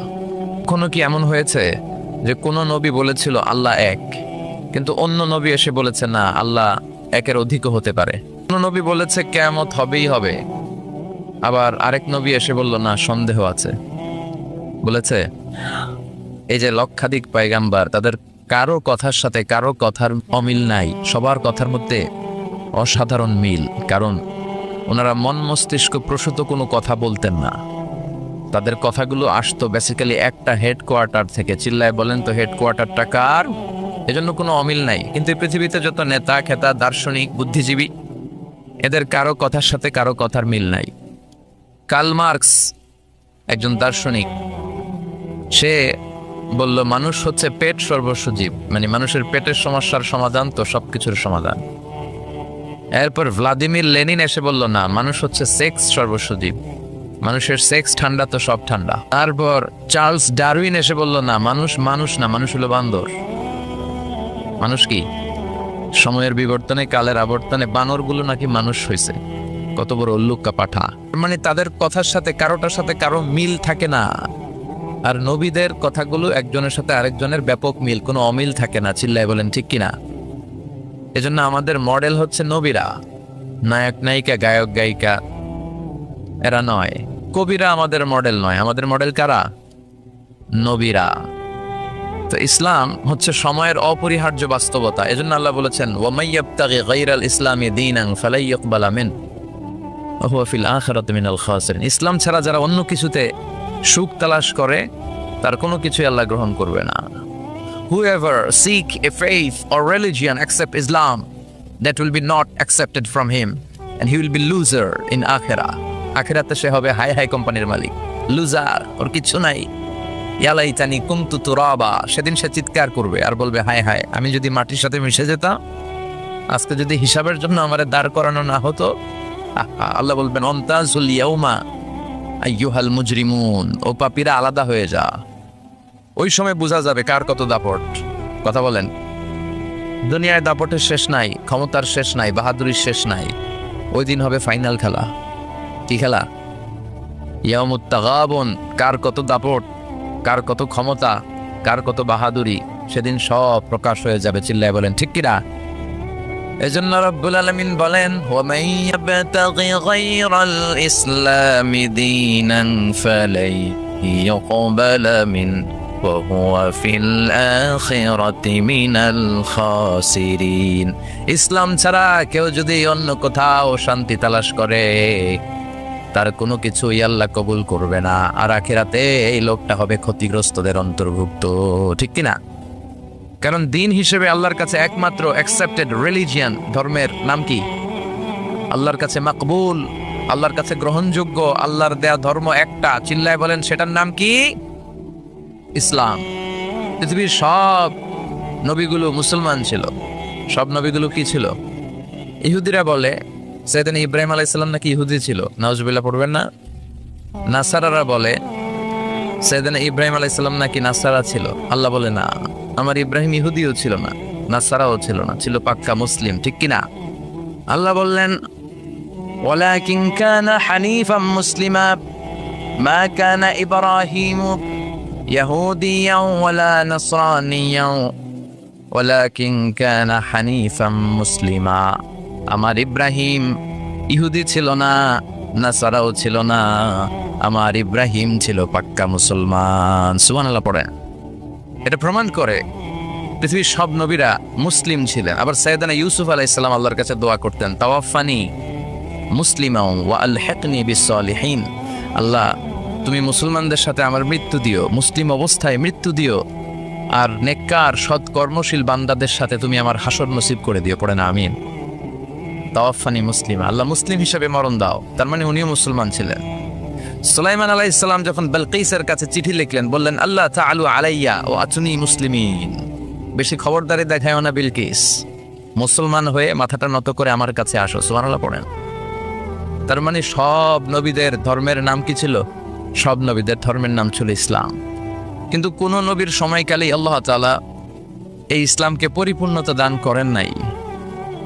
কোনো কি এমন হয়েছে যে কোনো নবী বলেছিল আল্লাহ এক, কিন্তু অন্য নবী এসে বলেছে না, আল্লাহ একের অধিকও হতে পারে? কোনো নবী বলেছে কিয়ামত হবেই হবে, আবার আরেক নবী এসে বলল না, সন্দেহ আছে? বলেছে? এই যে লক্ষাধিক পয়গাম্বার, তাদের কারো কথার সাথে কারো কথার অমিল নাই, সবার কথার মধ্যে অসাধারণ মিল। কারণ ওনারা মন মস্তিষ্ক প্রসূত কোনো কথা বলতেন না, তাদের কথাগুলো আসতো বেসিক্যালি একটা হেডকোয়ার্টার থেকে। চিল্লায় বলেন তো হেডকোয়ার্টারটা কার? এজন্য কোনো অমিল নাই। কিন্তু এই পৃথিবীতে যত নেতা খেতা, দার্শনিক, বুদ্ধিজীবী, এদের কারো কথার সাথে কারো কথার মিল নাই। কার্ল মার্কস একজন দার্শনিক, সে বলল মানুষ হচ্ছে পেট সর্বস্ব জীব, মানে মানুষের পেটের সমস্যার সমাধান তো সবকিছুর সমাধান। এরপর ভ্লাদিমির লেনিন এসে বলল না, মানুষ হচ্ছে সেক্স সর্বস্ব জীব, মানুষের সেক্স ঠান্ডা তো সব ঠান্ডা। তারপর চার্লস ডারউইন এসে বলল না, মানুষ না, মানুষ হলো বান্দর। মানুষ কি? সময়ের বিবর্তনে, কালের আবর্তনে বানরগুলো নাকি মানুষ হয়েছে। কত বড় উল্লুক্কা পাঠা! মানে তাদের কথার সাথে কারোটার সাথে কারো মিল থাকে না। আর নবীদের কথাগুলো একজনের সাথে আরেকজনের ব্যাপক মিল, কোনো অমিল থাকে না। চিল্লায় বলেন ঠিক কিনা? এজন্য আমাদের মডেল হচ্ছে নবীরা, নায়ক নায়িকা, গায়ক গায়িকা এরা নয়। কবিরা আমাদের মডেল নয়, আমাদের মডেল কারা? নবীরা। তো ইসলাম হচ্ছে সময়ের অপরিহার্য বাস্তবতা। এজন্য আল্লাহ বলেছেন, ওয়ামাই ইয়াবতাগি গায়রাল ইসলামি দীনান ফালাই ইকবালা মিন ওয়া হুয়া ফিল আখিরাতি মিনাল খাসিরিন। ইসলাম ছাড়া যারা অন্য কিছুতে সুখ তালাশ করে তার কোনো কিছুই আল্লাহ গ্রহণ করবে না। Whoever seek a faith or religion except Islam, that will be not accepted from him and he will be loser in akhirah. আখিরাতে সে হবে হাই হাই কোম্পানির মালিক, লুজার, ওর কিছু নাই। ইয়ালাইতানি কুনতু তুরাবা, সেদিন সে চিৎকার করবে আর বলবে, হায় হায়, আমি যদি মাটির সাথে মিশে যেতাম, আজকে যদি হিসাবের জন্য আমারে দাঁড় করানো না হতো। আল্লাহ বলবেন, অন্তাজুল ইয়াউমা আইয়ুহাল মুজরিমুন, ও পাপীরা আলাদা হয়ে যা। ওই সময় বোঝা যাবে কার কত দাপট। কথা বলেন, দুনিয়ায় দাপটের শেষ নাই, ক্ষমতার শেষ নাই, বাহাদুরির শেষ নাই। ওই দিন হবে ফাইনাল খেলা। কি খেলা? ইয়াউমুত তাগাবুন, কার কত দাপট, কার কত ক্ষমতা, কার কত বাহাদুরি, সেদিন সব প্রকাশ হয়ে যাবে। চিল্লায় বলেন ঠিক কিনা? এজন্য রব্বুল আলামিন বলেন, ওয়ামান ইয়াবতাগি গায়রাল ইসলামি দীনান ফালাই ইউকবালা মিন ওয়া হুয়া ফিল আখিরাতি মিনাল খাসিরিন। ইসলাম ছাড়া কেউ যদি অন্য কোথাও শান্তি তালাশ করে, তার কোনো কিছুই আল্লাহ কবুল করবে না, আর আখিরাতে এই লোকটা হবে ক্ষতিগ্রস্তদের অন্তর্ভুক্ত। ঠিক কিনা? কারণ দিন হিসেবে আল্লাহর কাছে একমাত্র অ্যাকসেপ্টেড রিলিজিয়ান, ধর্মের নাম কি? আল্লাহর কাছে মাকবুল, আল্লাহর কাছে গ্রহণযোগ্য, আল্লাহর দেয়া ধর্ম একটা। চিল্লায় বলেন, সেটার নাম কি? ইসলাম। পৃথিবীর সব নবীগুলো মুসলমান ছিল। সব নবীগুলো কি ছিল? ইহুদিরা বলে সাইয়েদনা ইব্রাহিম আলাইহিস সালাম নাকি ইহুদি ছিল। নাউজুবিল্লাহ পড়বেন না? নাসারারা বলে সাইয়েদনা ইব্রাহিম আলাইহিস সালাম নাকি নাসারা ছিল। আল্লাহ বলে, না, আমার ইব্রাহিম ইহুদিও ছিল না, নাসারাও ছিল না, ছিল পাক্কা মুসলিম। ঠিক কিনা? আল্লাহ বললেন, ওয়ালাকিন কানা হানিফাম মুসলিমা মা কানা ইব্রাহিম ইয়াহুদিয়াও ওয়ালা নাসরানিয়াও ওয়ালাকিন কানা হানিফাম মুসলিমা। আমার ইব্রাহিম ইহুদি ছিল না, নাসারাও ছিল না, আমার ইব্রাহিম ছিল পাক্কা মুসলমান। সুবহানাল্লাহ পড়ে। এটা প্রমাণ করে পৃথিবীর সব নবীরা মুসলিম ছিলেন। আবার সাইয়েদনা ইউসুফ আলাইহিস সালাম আল্লাহর কাছে দোয়া করতেন, তাওয়াফানি মুসলিমান ওয়া আলহিকনি বিসসালিহিন। আল্লাহ, তুমি মুসলমানদের সাথে আমার মৃত্যু দিও, মুসলিম অবস্থায় মৃত্যু দিও, আর নেককার সৎ কর্মশীল বান্দাদের সাথে তুমি আমার হাসর নসিব করে দিও। পড়ে না আমিন। তাওয়াফানি মুসলিমা, আল্লাহ মুসলিম হিসেবে মরণ দাও। তার মানে উনিও মুসলমান ছিলেন। সুলাইমান আলাইহিস সালাম যখন বালকিসের কাছে চিঠি লিখলেন, বললেন, আল্লাহ তাআলু আলাইয়া ওয়া আতুনি মুসলিমিন, বেশি খবরদারি দেখায়ও না বিলকিস, মুসলমান হয়ে মাথাটা নত করে আমার কাছে আসো। সুবহানাল্লাহ পড়েন। তার মানে সব নবীদের ধর্মের নাম কি ছিল? সব নবীদের ধর্মের নাম ছিল ইসলাম। কিন্তু কোন নবীর সময়কালেই আল্লাহ তাআলা এই ইসলামকে পরিপূর্ণতা দান করেন নাই।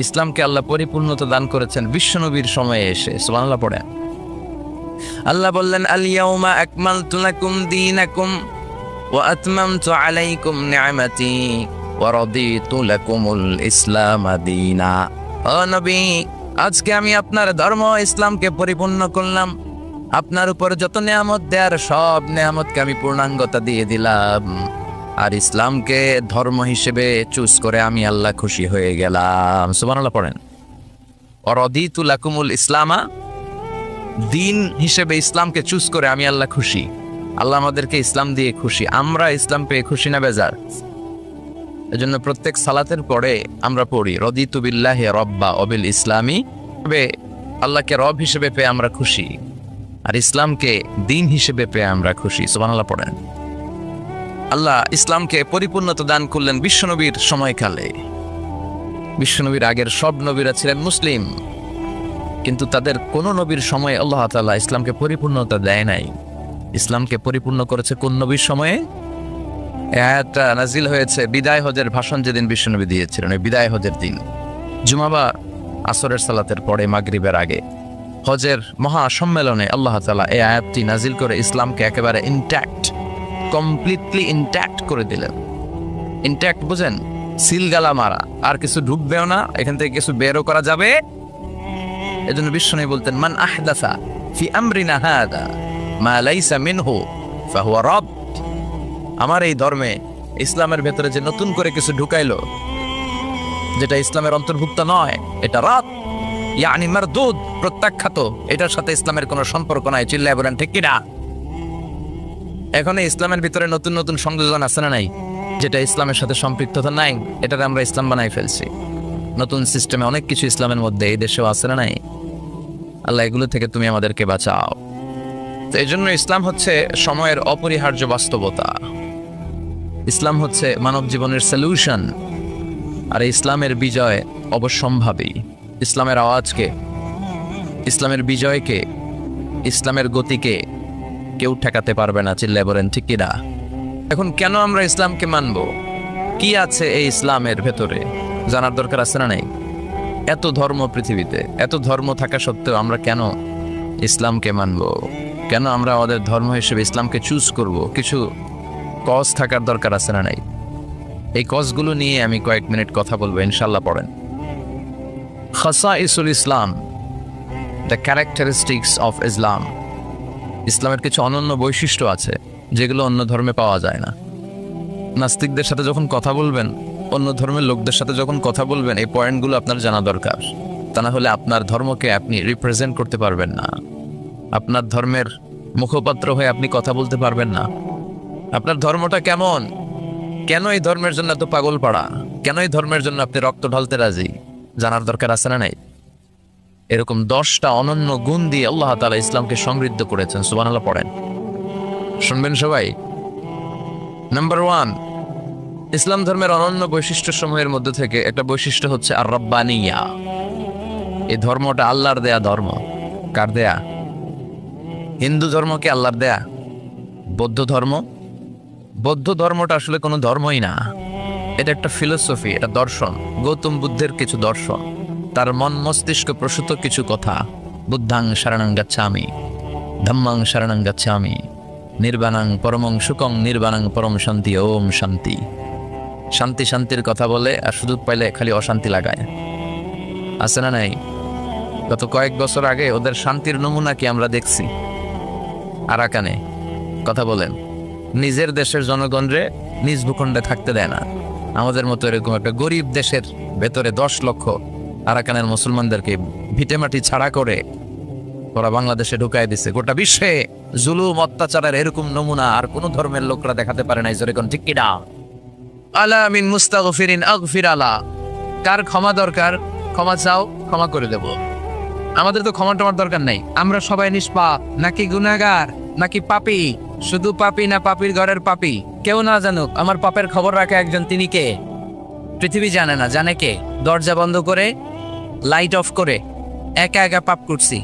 ইসলামকে আল্লাহ পরিপূর্ণতা দান করেছেন বিশ্বনবীর সময়ে এসে। সুবহানাল্লাহ পড়েন। আল্লাহ বললেন, আল ইয়াউমা আকমালতু লাকুম দীনাকুম ওয়া আতমামতু আলাইকুম নি'মাতি ওয়া রাদিতু লাকুমুল ইসলাম দীনা। ও নবী, আজকে আমি আপনার ধর্ম ইসলামকে পরিপূর্ণ করলাম। আপনার উপর যত নেয়ামত দেয়ার সব নেয়ামতকে আমি পূর্ণাঙ্গতা দিয়ে দিলাম, আর ইসলামকে ধর্ম হিসেবে চুজ করে আমি আল্লাহ খুশি হয়ে গেলাম। সুবহানাল্লাহ পড়েন। ওয়া রাদিতু লাকুমুল ইসলামা, দিন হিসেবে ইসলামকে চুজ করে আমি আল্লাহ খুশি। আল্লাহ আমাদেরকে ইসলাম দিয়ে খুশি। আমরা ইসলাম পেয়ে খুশি না বেজার? এজন্য প্রত্যেক সালাতের পরে আমরা পড়ি, রদিতু বিল্লাহি রব্বা ওয়া বিল ইসলামি, আল্লাহকে রব হিসেবে পেয়ে আমরা খুশি, আর ইসলামকে দিন হিসেবে পেয়ে আমরা খুশি। সুবহানাল্লাহ পড়েন। আল্লাহ ইসলামকে পরিপূর্ণতা দান করলেন বিশ্বনবীর সময়কালে। বিশ্বনবীর আগের সব নবীরা ছিলেন মুসলিম, কিন্তু তাদের কোন নবীর সময়ে আল্লাহ তাআলা ইসলামকে পরিপূর্ণতা দেয় নাই। ইসলামকে পরিপূর্ণ করেছে কোন নবীর সময়ে? আয়াতটা নাজিল হয়েছে বিদায় হজের ভাষণ যেদিন বিশ্বনবী দিয়েছিলেন, ওই বিদায় হজের দিন, জুমা আসরের সালাতের পরে মাগরিবের আগে হজের মহা সম্মেলনে আল্লাহ তাআলা এই আয়াতটি নাজিল করে ইসলামকে একেবারে ইনট্যাক্ট, কমপ্লিটলি ইনট্যাক্ট করে দিলেন। ইনট্যাক্ট বুঝেন? সিলগালা মারা, আর কিছু ঢুকবেও না, এখান থেকে কিছু বেরও করা যাবে। এজন্য বিশ্বনবী বলতেন, মান আহদাসা ফি আমরিনা হাদা মা লাইসা মিনহু ফাহুয়া রাদ। আমার এই ধর্মে ইসলামের ভেতরে যে নতুন করে কিছু ঢুকাইলো যেটা ইসলামের অন্তর্ভুক্ত নয়, এটা রাত ইয়ানি মারদুদ, প্রত্যাখ্যাত, এটার সাথে ইসলামের কোনো সম্পর্ক নাই। চিল্লায় বলেন ঠিক কিনা? এখন ইসলামের ভিতরে নতুন নতুন সংযোজন আছে না নাই, যেটা ইসলামের সাথে সম্পৃক্ততা নাই, এটাকে আমরা ইসলাম বানাই ফেলছি। নতুন সিস্টেমে অনেক কিছু ইসলামের মধ্যে এই দেশেও আছে না নাই। আল্লাহ এগুলো থেকে তুমি আমাদেরকে বাঁচাও। তো এই জন্য ইসলাম হচ্ছে সময়ের অপরিহার্য বাস্তবতা। ইসলাম হচ্ছে মানব জীবনের সলিউশন। আর ইসলামের বিজয় অবশ্যম্ভাবী। ইসলামের আওয়াজকে, ইসলামের বিজয়কে, ইসলামের গতিকে কেউ ঠেকাতে পারবে না। চিল্লায় বলেন ঠিক কিনা? এখন কেন আমরা ইসলামকে মানব? কি আছে এই ইসলামের ভেতরে জানার দরকার আছে না নাই? এত ধর্ম পৃথিবীতে, এত ধর্ম থাকা সত্ত্বেও আমরা কেন ইসলামকে মানব? কেন আমরা আমাদের ধর্ম হিসেবে ইসলামকে চুজ করব? কিছু কজ থাকার দরকার আছে না নাই? এই কজগুলো নিয়ে আমি কয়েক মিনিট কথা বলবো, ইনশাল্লাহ। পড়েন খাসাইসুল ইসলাম, দ্য ক্যারেক্টারিস্টিক্স অফ ইসলাম। ইসলামের কিছু অনন্য বৈশিষ্ট্য আছে যেগুলো অন্য ধর্মে পাওয়া যায় না। নাস্তিকদের সাথে যখন কথা বলবেন, অন্য ধর্মের লোকদের সাথে যখন কথা বলবেন, এই পয়েন্টগুলো আপনার জানা দরকার। তা না হলে আপনার ধর্মকে আপনি রিপ্রেজেন্ট করতে পারবেন না। আপনার ধর্মের মুখপাত্র হয়ে আপনি কথা বলতে পারবেন না। আপনার ধর্মটা কেমন, কেন এই ধর্মের জন্য এত পাগল পাড়া, কেন এই ধর্মের জন্য আপনি রক্ত ঢালতে রাজি, জানার দরকার আছে না নাই? এরকম 10টা অনন্য গুণ দিয়ে আল্লাহ তাআলা ইসলামকে সমৃদ্ধ করেছেন। সুবহানাল্লাহ পড়েন, শুনবেন সবাই। নাম্বার 1, ইসলাম ধর্মের অনন্য বৈশিষ্ট্য সমূহের মধ্যে থেকে একটা বৈশিষ্ট্য হচ্ছে আর রব্বানিয়া। এই ধর্মটা আল্লাহর দেয়া ধর্ম। কার দেয়া? হিন্দু ধর্মকে আল্লাহর দেয়া। বৌদ্ধ ধর্ম, বৌদ্ধ ধর্মটা আসলে কোনো ধর্মই না, এটা একটা ফিলোসফি, এটা দর্শন। গৌতম বুদ্ধের কিছু দর্শন, তার মন মস্তিষ্ক প্রসূত কিছু কথা। বুদ্ধাং শরণং গচ্ছামি, ধম্মাং শরণং গচ্ছামি, নির্বাণাং পরমং সুখং, নির্বাণাং পরম শান্তি, ওম শান্তি। শান্তি শান্তির কথা বলে আর সুযোগ পাইলে খালি অশান্তি লাগায়, আছে না নাই? গত কয়েক বছর আগে ওদের শান্তির নমুনা কি আমরা দেখছি? আরাকানে কথা বলেন, নিজের দেশের জনগণরে নিজ ভূখণ্ডে থাকতে দেয় না। আমাদের মতো এরকম একটা গরিব দেশের ভেতরে 10 লক্ষ আরাকানের মুসলমানদেরকে ভিটেমাটি ছাড়া করে ওরা বাংলাদেশে ঢুকাই দিছে। গোটা বিশ্বে জুলুম অত্যাচারের এরকম নমুনা আর কোন ধর্মের লোকরা দেখাতে পারে নাই। যেরকম ঠিক কিনা? আলা মিন মুস্তাগফিরিন আগফির আলা। কার ক্ষমা দরকার? ক্ষমা চাও, ক্ষমা করে দেব। আমাদের তো ক্ষমা টমার দরকার নাই। আমরা সবাই নিষ্পাপ, নাকি গুনাহগার, নাকি পাপী? শুধু পাপী না পাপীর ঘরের পাপী? কেউ না জানুক, আমার পাপের খবর রাখে একজন। তিনি কে? পৃথিবী জানে না। জানে কে? দরজা বন্ধ করে, লাইট অফ করে একা একা পাপ করছি।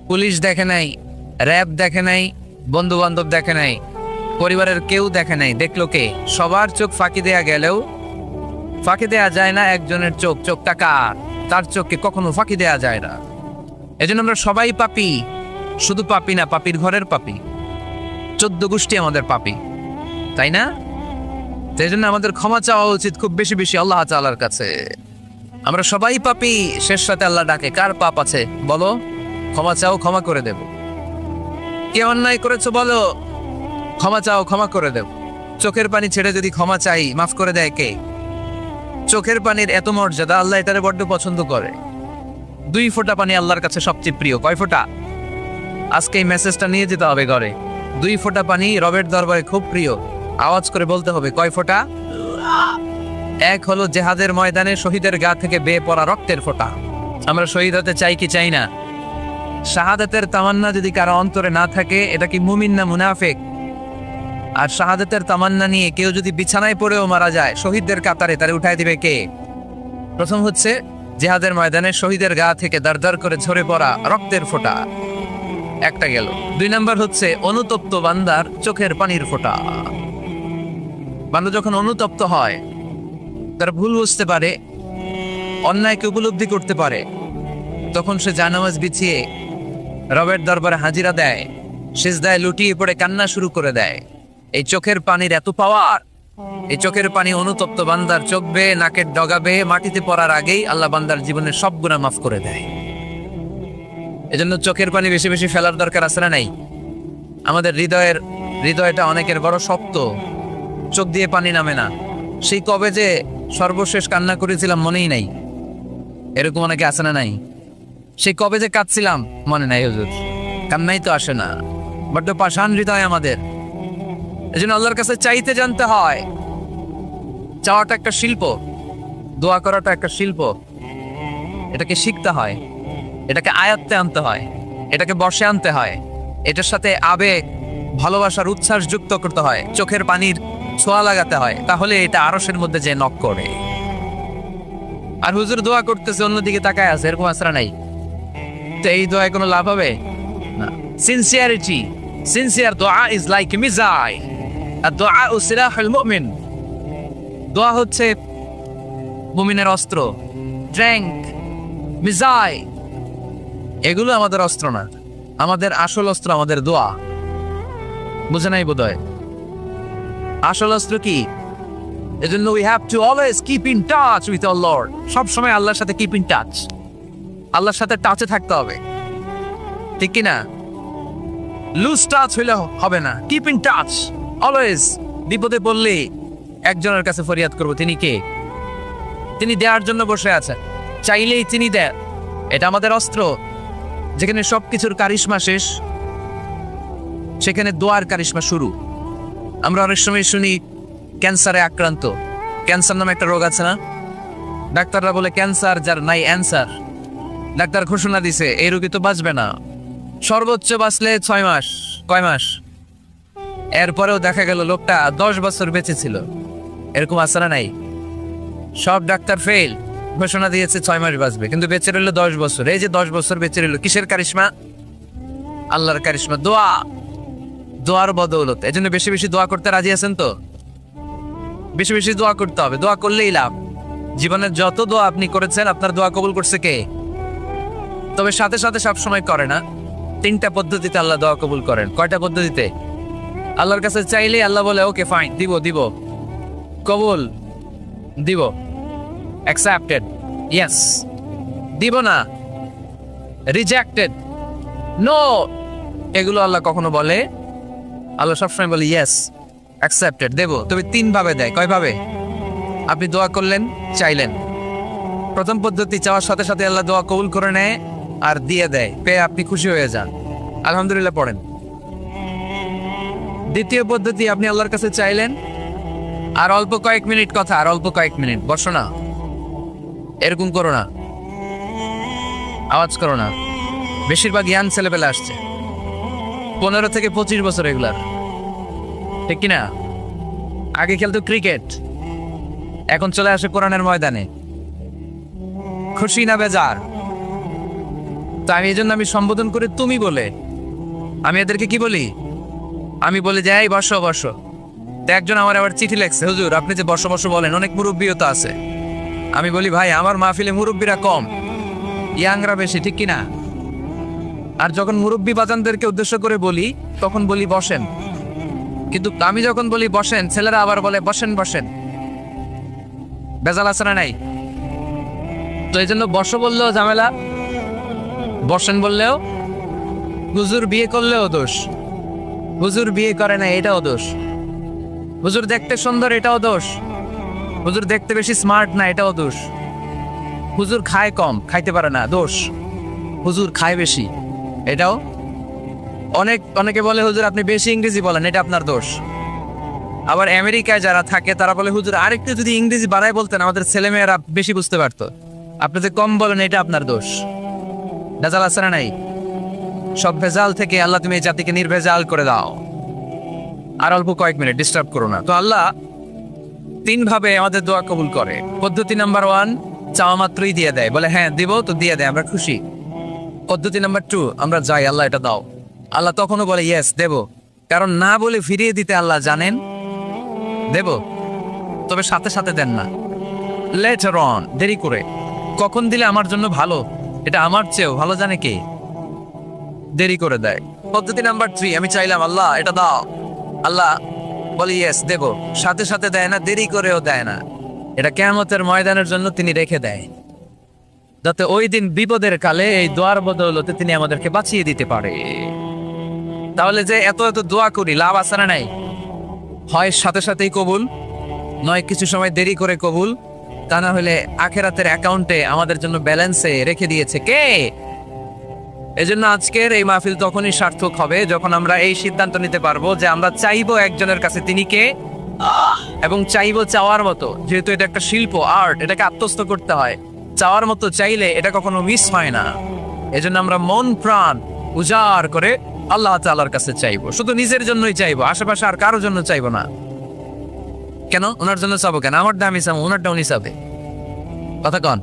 পুলিশ দেখে নাই, র্যাব দেখে নাই, বন্ধু বান্ধব দেখে নাই, পরিবারের কেউ দেখে নাই। দেখলো কে? সবার চোখ ফাঁকি দেয়া গেলেও ফাঁকি দেয়া যায় না একজনের চোখ। চোখটা কার? তার চোখকে কখনো ফাঁকি দেয়া যায় না। এজন্য আমরা সবাই পাপী। শুধু পাপী না, পাপীর ঘরের পাপী। 14 গোষ্ঠী আমাদের পাপী, তাই না? সেই জন্য আমাদের ক্ষমা চাওয়া উচিত খুব বেশি বেশি আল্লাহ তাআলার কাছে। আমরা সবাই পাপী। শেষ রাতে আল্লাহ ডাকে, কার পাপ আছে বলো, ক্ষমা চাও, ক্ষমা করে দেব। কে অন্যায় করেছো বলো, ক্ষমা চাও, ক্ষমা করে দেব। চোখের পানি ছেড়ে যদি ক্ষমা চাই, মাফ করে দেয় কে? চোখের পানির এত মর্যাদা, আল্লাহ এটারে বড্ড পছন্দ করে। 2 ফোঁটা পানি আল্লাহর কাছে সবচেয়ে প্রিয়। কয় ফোঁটা? আজকে এই মেসেজটা নিয়ে যেতে হবে ঘরে। 2 ফোঁটা পানি রবের দরবারে খুব প্রিয়। আওয়াজ করে বলতে হবে, কয় ফোঁটা? 1 হলো জেহাদের ময়দানে শহীদের গা থেকে বেয়ে পড়া রক্তের ফোঁটা। আমরা শহীদ হতে চাই কি চাই না? শাহাদাতের তামান্না যদি কারো অন্তরে না থাকে, এটা কি মুমিন না মুনাফিক? আর শাহাদাতের তামান্না নিয়ে কেউ যদি বিছানায় পড়েও মারা যায়, শহীদদের কাতারে তারে উঠায় দিবে কে? প্রথম হচ্ছে জিহাদের ময়দানে শহীদের গা থেকে দারদার করে ঝরে পড়া রক্তের ফোঁটা, একটা গেল। 2 নাম্বার হচ্ছে অনুতপ্ত বান্দার চোখের পানির ফোঁটা। বান্দা যখন অনুতপ্ত হয়, তার ভুল বুঝতে পারে, অন্যায়কে উপলব্ধি করতে পারে, তখন সে জানামাজ বিছিয়ে রবের দরবারে হাজিরা দেয়, সিজদায় লুটিয়ে পড়ে কান্না শুরু করে দেয়। এই চোখের পানির এত পাওয়ার। এই চোখের পানি অনুতপ্ত বান্দার চোখ বেয়ে, নাকের ডগা বেয়ে মাটিতে পড়ার আগেই আল্লাহ বান্দার জীবনের সব গুনাহ মাফ করে দেয়। এজন্য চোখের পানি বেশি বেশি ফেলার দরকার আছে না নাই? আমাদের হৃদয়টা অনেকের বড় শক্ত, চোখ দিয়ে পানি নামে না। সেই কবে যে সর্বশেষ কান্না করেছিলাম মনেই নাই। এরকম অনেকে আসে না নাই? সেই কবে যে কাঁদছিলাম মনে নাই হুজুর, কান্নাই তো আসে না। বড্ড পাষাণ হৃদয় আমাদের। এই জন্য আল্লাহর কাছে চাইতে জানতে হয়। চাওয়াটা একটা শিল্প, দোয়া করাটা একটা শিল্প। এটাকে শিখতে হয়, এটাকে আয়ত্তে আনতে হয়, এটাকে বশে আনতে হয়। এটার সাথে আবেগ, ভালোবাসার উচ্ছ্বাস যুক্ত করতে হয়, চোখের পানির ছোঁয়া লাগাতে হয়, তাহলে এটা আরশের মধ্যে যে নক করে। আর হুজুর দোয়া করতেছে অন্যদিকে তাকায় আছে, এরকম আসরা নাই, তো এই দোয়ায় কোনো লাভ হবে না। সিনসিয়ারিটি, সিনসিয়ার দোয়া ইজ লাইক মিজাই, আর দোয়া ও সিলাহুল মুমিন। দোয়া হচ্ছে মুমিনের অস্ত্র, ট্যাঙ্ক, মিজাই। এগুলো আমাদের অস্ত্র না, আমাদের আসল অস্ত্র আমাদের দোয়া। বুঝে নাই বোধহয় আসল অস্ত্র কি? এজন্য we have to always keep in touch with our Lord. সব সময় আল্লাহর সাথে কিপ ইন টাচ, আল্লাহর সাথে টাচে থাকতে হবে, ঠিক কি না? লুজ টাচ হইলে হবে না, কিপ ইন টাচ অলওয়েজ। বিপদে পড়লে একজনের কাছে ফরিয়াদ করব, তিনি কে? তিনি দেওয়ার জন্য বসে আছেন, চাইলেই তিনি দেন। এটা আমাদের অস্ত্র। যেখানে সবকিছুর কারিশমা শেষ, সেখানে দোয়ার কারিশমা শুরু। আমরা অনেক সময় শুনি ক্যান্সারে আক্রান্ত। ক্যান্সার নামে একটা রোগ আছে না? ডাক্তাররা বলে ক্যান্সার যার নাই অ্যান্সার। ডাক্তার ঘোষণা দিছে এই রোগী তো বাঁচবে না, সর্বোচ্চ বাঁচলে 6 মাস। কয় মাস? এরপরেও দেখা গেল লোকটা 10 বছর বেঁচে ছিল। এরকম আছে না নাই? সব ডাক্তার ফেল, ঘোষণা দিয়েছে 6 মাস বাঁচবে, কিন্তু বেঁচে রইল 10 বছর। এই যে 10 বছর বেঁচে রইল, কিসের কারিশমা? আল্লাহর কারিশমা, দোয়া, দোয়ার বদৌলতে। এই জন্য বেশি বেশি দোয়া করতে রাজি আছেন তো? বেশি বেশি দোয়া করতে হবে, দোয়া করলেই লাভ। জীবনের যত দোয়া আপনি করেছেন, আপনার দোয়া কবুল করছে কে? তবে সাথে সাথে সব সময় করে না। 3টা পদ্ধতিতে আল্লাহ দোয়া কবুল করেন। কয়টা পদ্ধতিতে? আল্লাহর কাছে চাইলেই আল্লাহ বলে ওকে ফাইন, দিব দিব, কবুল, দিব, অ্যাকসেপ্টেড, ইয়েস। দিব না, রিজেক্টেড, নো, এগুলো আল্লাহ কখনো বলে? আল্লাহ সবসময় বলে ইয়েস, অ্যাকসেপ্টেড, দেব। তবে 3 ভাবে দেয়। কয় ভাবে? আপনি দোয়া করলেন, চাইলেন। প্রথম পদ্ধতি, চাওয়ার সাথে সাথে আল্লাহ দোয়া কবুল করে নেয় আর দিয়ে দেয়, পেয়ে আপনি খুশি হয়ে যান, আলহামদুলিল্লাহ পড়েন। দ্বিতীয় পদ্ধতি, আপনি আল্লাহর কাছে চাইলেন, আর অল্প কয়েক মিনিট কথা, আর অল্প কয়েক মিনিট বসো না, এরকম করো না, আওয়াজ করো না। বেশিরভাগ ইয়াং ছেলেবেলা আসছে, 15 থেকে 25 বছর, এগুলার, ঠিক কিনা? আগে খেলতো ক্রিকেট, এখন চলে আসে কোরআনের ময়দানে। খুশি না বেজার? তো আমি এই জন্য আমি সম্বোধন করে তুমি বলে, আমি এদেরকে কি বলি? আমি বলি যে এই বসো বসো। তো একজন আমার আবার চিঠি লেখছে, হুজুর আপনি যে বসো বসো বলেন, অনেক মুরব্বীও তো আছে। আমি বলি ভাই, আমার মাহফিলে মুরব্বীরা কম, ইয়াংরা বেশি, ঠিক কিনা? আর যখন মুরব্বী বাজানদেরকে উদ্দেশ্য করে বলি, তখন বলি বসেন। কিন্তু আমি যখন বলি বসেন, ছেলেরা আবার বলে বসেন বসেন। বেজাল আছে না নাই? তো এই জন্য বসো বললেও ঝামেলা, বসেন বললেও। হুজুর বিয়ে করলেও দোষ, হুজুর বিয়ে করে না এটাও দোষ, হুজুর দেখতে সুন্দর এটাও দোষ, হুজুর দেখতে বেশি স্মার্ট না এটাও দোষ, হুজুর খায় কম, খাইতে পারে না, দোষ, হুজুর খায় বেশি, এটাও। অনেকে বলে হুজুর আপনি বেশি ইংরেজি বলেন, এটা আপনার দোষ। আবার আমেরিকায় যারা থাকে তারা বলে হুজুর আরেকটু যদি ইংরেজি বাড়ায় বলতেন আমাদের ছেলেমেয়েরা বেশি বুঝতে পারতো, আপনি যে কম বলেন এটা আপনার দোষ। ভেজাল আছে না নাই? সব ভেজাল থেকে আল্লাহ তুমি এই জাতিকে নির্ভেজাল করে দাও। আর অল্প কয়েক মিনিট ডিস্টার্ব করো না। তো আল্লাহ 3 ভাবে আমাদের দোয়া কবুল করে। পদ্ধতি নাম্বার 1, চাওয়া মাত্রই দিয়ে দেয়, বলে হ্যাঁ দিব, তো দিয়ে দেয়, আমরা খুশি। পদ্ধতি নাম্বার 2, আমরা যাই, আল্লাহ এটা দাও, আল্লাহ তখনও বলে ইয়েস দেব, কারণ না বলে ফিরিয়ে দিতে আল্লাহ জানেন, দেব, তবে সাথে সাথে দেন না, লেটার অন, দেরি করে। কখন দিলে আমার জন্য ভালো, এটা আমার চেয়েও ভালো জানে কে? দেরি করে দেয়। পদ্ধতি নাম্বার 3, আমি চাইলাম আল্লাহ এটা দাও, আল্লাহ বলে ইয়েস দেব, সাথে সাথে দেয় না, দেরি করেও দেয় না। এটা কিয়ামতের ময়দানের জন্য তিনি রেখে দেয়, যাতে ওই দিন বিপদের কালে এই দোয়ার বদৌলতে তিনি আমাদেরকে বাঁচিয়ে দিতে পারে। তাহলে যে এত এত দোয়া করি, লাভ আছে না নাই? হয় সাথে সাথেই কবুল, নয় কিছু সময় দেরি করে কবুল, তা না হলে আখেরাতের অ্যাকাউন্টে আমাদের জন্য ব্যালেন্সে রেখে দিয়েছে কে? এজন্য আজকের এই মাহফিল তখনই সার্থক হবে যখন আমরা এই সিদ্ধান্ত নিতে পারবো যে আমরা চাইবো একজনের কাছে তিনি কে, এবং চাইবো চাওয়ার মতো। যেহেতু এটা একটা শিল্প, আর্ট, এটাকে আত্মস্থ করতে হয়। চাওয়ার মতো চাইলে এটা কখনো মিস হয় না। এজন্য আমরা মন প্রাণ উজাড় করে আল্লাহ তাআলার কাছে চাইবো, শুধু নিজের জন্যই চাইবো, আশেপাশে আর কারোর জন্য চাইবো না। কেন ওনার জন্য চাবো কেন? আমারটা আমি চাবো, ওনারটা উনি চাবে। কথা কন।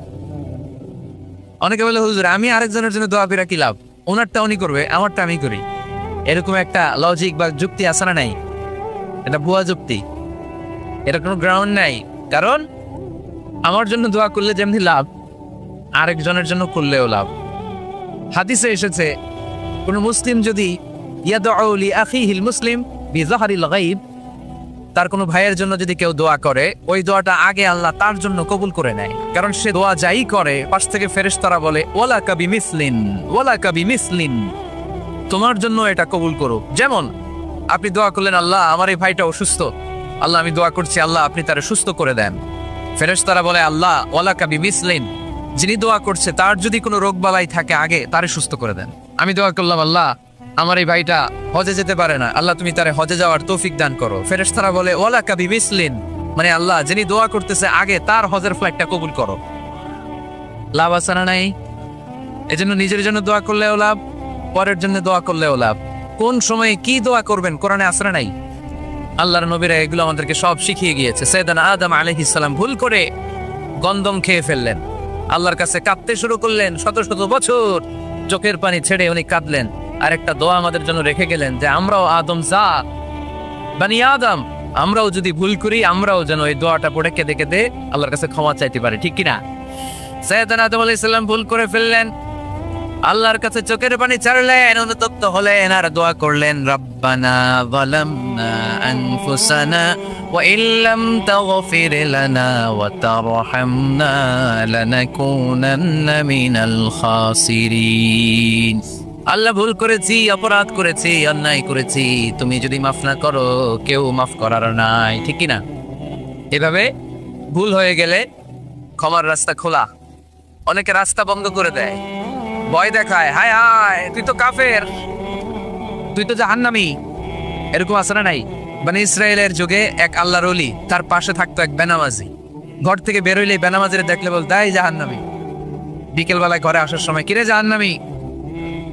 অনেকে বলে হুজুর আমি আরেকজনের জন্য দোয়া করে কি লাভ, ওনারটা উনি করবে, আমারটা আমি করি। এরকম একটা লজিক বা যুক্তি আছে না? নাই। এটা ভুয়া যুক্তি, এটা কোনো গ্রাউন্ড নাই। কারণ আমার জন্য দোয়া করলে যেমনি লাভ, আরেকজনের জন্য করলেও লাভ। হাদিসে এসেছে কোন মুসলিম যদি ইয়াদউ লি আখিহিল মুসলিম বিযাহরিল গায়ব, তার কোনো ভাইয়ের জন্য যদি কেউ দোয়া করে, ওই দোয়াটা আগে আল্লাহ তার জন্য কবুল করে নেয়। কারণ সে দোয়া যাই করে পাশ থেকে ফেরেশতারা বলে ওয়ালাকা বিমিসলিন, ওয়ালাকা বিমিসলিন, তোমার জন্য এটা কবুল করুক। যেমন আপনি দোয়া করলেন আল্লাহ আমার এই ভাইটা অসুস্থ, আল্লাহ আমি দোয়া করছি আল্লাহ আপনি তারে সুস্থ করে দেন। ফেরেশতারা বলে আল্লাহ ওয়ালাকা বিমিসলিন, যিনি দোয়া করছে তার যদি কোনো রোগ বালাই থাকে আগে তারে সুস্থ করে দেন। আমি দোয়া করলাম আল্লাহ আমার এই ভাইটা হজে যেতে পারে না, আল্লাহ তুমি তারে হজে যাওয়ার তৌফিক দান করো। ফেরেশতারা বলে ওয়ালাকা বিমিসলিন, মানে আল্লাহ যিনি দোয়া করতেছে আগে তার হজের ফ্লাইটটা কবুল করো। লাভ আছে না নাই? এজন্য নিজের জন্য দোয়া করলেও লাভ, পরের জন্য দোয়া করলেও লাভ। কোন সময়ে কি দোয়া করবেন কোরআনে আছে না নাই? আল্লাহর নবীরা এগুলো আমাদেরকে সব শিখিয়ে গিয়েছে। সাইয়েদনা আদম আলাইহিস সালাম ভুল করে গন্ধম খেয়ে ফেললেন, আল্লাহর কাছে কাঁদতে শুরু করলেন, শত শত বছর চোখের পানি ছেড়ে উনি কাঁদলেন। আর একটা দোয়া আমাদের জন্য রেখে গেলেন যে আমরাও আদম জাত, বানি আদম, আমরাও যদি ভুল করি আমরাও যেন এই দোয়াটা পড়ে কেঁদে কেঁদে আল্লাহর কাছে ক্ষমা চাইতে পারি, ঠিক কিনা? সাইয়েদনা আদম আলাইহিস সালাম ভুল করে ফেললেন, আল্লাহর কাছে চোখের পানি ছাড়লেন, অনুতপ্ত হলেন আর দোয়া করলেন রব্বানা যালামনা আনফুসানা ওয়া ইল্লাম তাগফির লানা ওয়া তারহামনা লানাকুনান্না মিনাল খাসিরিন। আল্লাহ ভুল করেছি, অপরাধ করেছি, অন্যায় করেছি, তুমি যদি মাফ না করো কেউ মাফ করার নাই, ঠিক কিনা? এভাবে ভুল হয়ে গেলে ক্ষমার রাস্তা খোলা। অনেকে রাস্তা বন্ধ করে দেয়, ভয় দেখায়, হায় হায় তুই তো কাফের, তুই তো জাহান্নামী। এরকম আছে না নাই? মানে ইসরায়েলের যুগে এক আল্লাহর ওলি, তার পাশে থাকতো এক বেনামাজি। ঘর থেকে বেরোইলে বেনামাজিরে দেখলে বল তাই জাহান্নামী। বিকেল বেলায় ঘরে আসার সময় কিরে জাহান্নামী,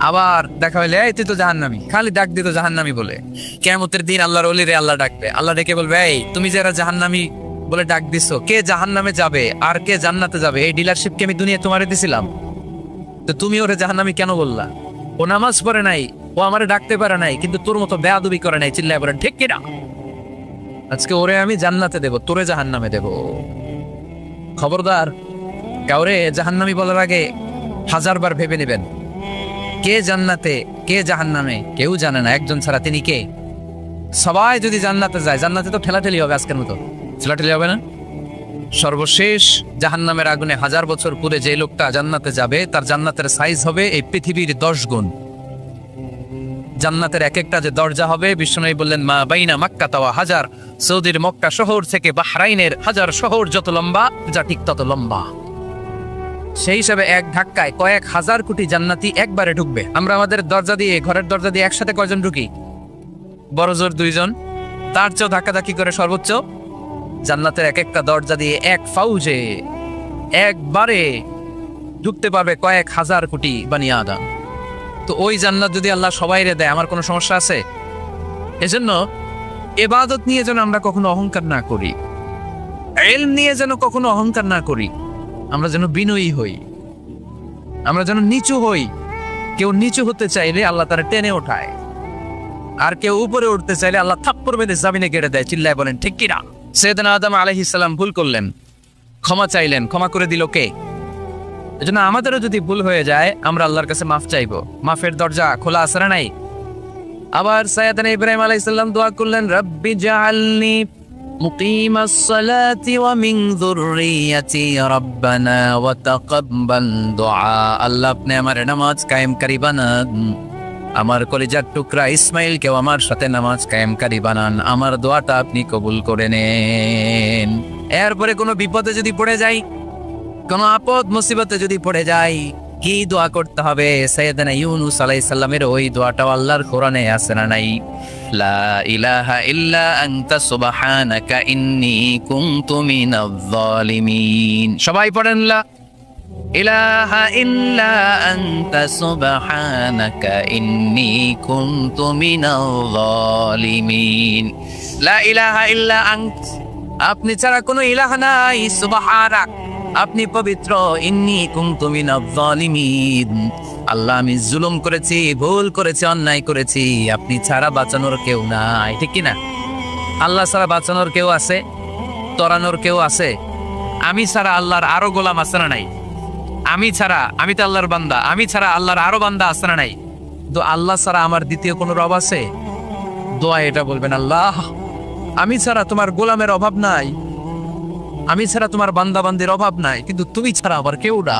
আবার দেখা হইলে এই তুই তো জাহান্নামী, খালি ডাক দিত জাহান্নামী বলে। কিয়ামতের দিন আল্লাহর ওলিরে আল্লাহ ডাকবে, আল্লাহ ডেকে বলবে এই তুমি যারা জাহান্নামী বলে ডাক দিছো, কে জাহান্নামে যাবে আর কে জান্নাতে যাবে এই ডিলারশিপ কি আমি দুনিয়া তোমারে দিছিলাম? তো তুমি ওরে জাহান্নামী কেন বললা? ও নামাজ পড়ে নাই, ও আমারে ডাকতে পারে নাই, কিন্তু তোর মতো বেয়াদবি করে নাই, চিল্লায় বলেন ঠিক কিনা? আজকে ওরে আমি জান্নাতে দেব, তোরে জাহান্নামে দেব। খবরদার, কাউরে জাহান্নামী বলার আগে 1000 বার ভেবে নেবেন। কে জান্নাতে কে জাহান্নামে কেউ জানে না, একজন ছাড়া, তিনি কে? সবাই যদি জান্নাতে যায়, জান্নাতে তো ঠেলাঠেলি হবে, আজকের মতো ঠেলাঠেলি হবে না? সর্বশেষ জাহান্নামের আগুনে 1000 বছর পরে যে লোকটা জান্নাতে যাবে তার জান্নাতের সাইজ হবে এই পৃথিবীর 10 গুণ। জান্নাতের এক একটা যে দরজা হবে, বিশ্বনবী বললেন মা বাইনা মাক্কা তাওয়া হাজার, সৌদির মক্কা শহর থেকে বাহরাইনের 1000 শহর যত লম্বা, যা ঠিক তত লম্বা। সেই হিসাবে এক ধাক্কায় কয়েক হাজার কোটি জান্নাতি একবারে ঢুকবে। আমরা আমাদের দরজা দিয়ে, ঘরের দরজা দিয়ে একসাথে কয়জন ঢুকি? বড় জোর 2 জন, তার চেয়েও ধাক্কাধাক্কি করে সর্বোচ্চ জান্নাতের এক একটা দরজা দিয়ে এক ফাউজে একবারে ঢুকতে পারবে কয়েক হাজার কোটি বানি আদম। তো ওই জান্নাত যদি আল্লাহ সবাইরে দেয়, আমার কোনো সমস্যা আছে? এজন্য ইবাদত নিয়ে যেন আমরা কখনো অহংকার না করি, ইলম নিয়ে যেন কখনো অহংকার না করি। আমরা যেন বিনয়ী হই, আমরা যেন নিচু হই। কেউ নিচু হতে চাইলে আল্লাহ তারা টেনে ওঠায়, আর কেউ উপরে উঠতে চাইলে আল্লাহ থাপ্পড় মেরে জামিনে গেড়ে দেয়, চিল্লায় বলেন ঠিক কিনা? সাইয়েদনা আদম আলাইহিস সালাম ভুল করলেন, ক্ষমা চাইলেন, ক্ষমা করে দিল কে? এজন্য আমাদেরও যদি ভুল হয়ে যায় আমরা আল্লাহর কাছে মাফ চাইবো, মাফের দরজা খোলা আছে না নাই? আবার সাইয়েদনা ইব্রাহিম আলাইহিস সালাম দোয়া করলেন রব্বি জাআলনি মুকিমাস সালাতি ওয়া মিন যুররিয়াতি রব্বানা ওয়া তাকাব্বাল দুআ। আল্লাহ আপনি আমার নামাজ কায়েমকারী বানান আমার কলিজার টুকরা ইসমাইলকেও আমার সাথে নামাজ কায়েমকারী বানান, আমার দোয়াটা আপনি কবুল করে নেন। এরপরে কোনো বিপদে যদি পড়ে যাই, কোনো আপদ মুসিবতে যদি পড়ে যাই, কি দোয়া করতে হবে? সাইয়েদনা ইউনূস আলাইহিস সালামের ওই দোয়াটাও আল্লাহর কোরআনে আছে না নাই? লা ইলাহা ইল্লা আনতা সুবহানাকা ইন্নী কুনতু মিনাজ জালিমিন। সবাই পড়েন লা ইলাহা ইল্লা আনতা সুবহানাকা ইন্নী কুনতু মিনাজ জালিমিন। লা ইলাহা ইল্লা আনত, আপনি ছাড়া কোনো ইলাহ নাই, সুবহানাক, আপনি পবিত্র, ইন্নী কুনতু মিনাজ জালিমিন, আল্লাহ আমি জুলুম করেছি, ভুল করেছি, অন্যায় করেছি, আপনি ছাড়া বাঁচানোর কেউ নাই। ঠিক কি না? আল্লাহ ছাড়া বাঁচানোর কেউ আছে? তরানোর কেউ আছে? আমি ছাড়া আল্লাহর আরো গোলাম আছে না নাই? আমি ছাড়া, আমি তো আল্লাহর বান্দা, আমি ছাড়া আল্লাহর আরো বান্দা আছে না নাই? তো আল্লাহ ছাড়া আমার দ্বিতীয় কোনো রব আছে? দোয়া এটা বলবেন, আল্লাহ আমি ছাড়া তোমার গোলামের অভাব নাই, আমি ছাড়া তোমার বান্দা বান্দির অভাব নাই, কিন্তু তুমি ছাড়া আবার কেউ না,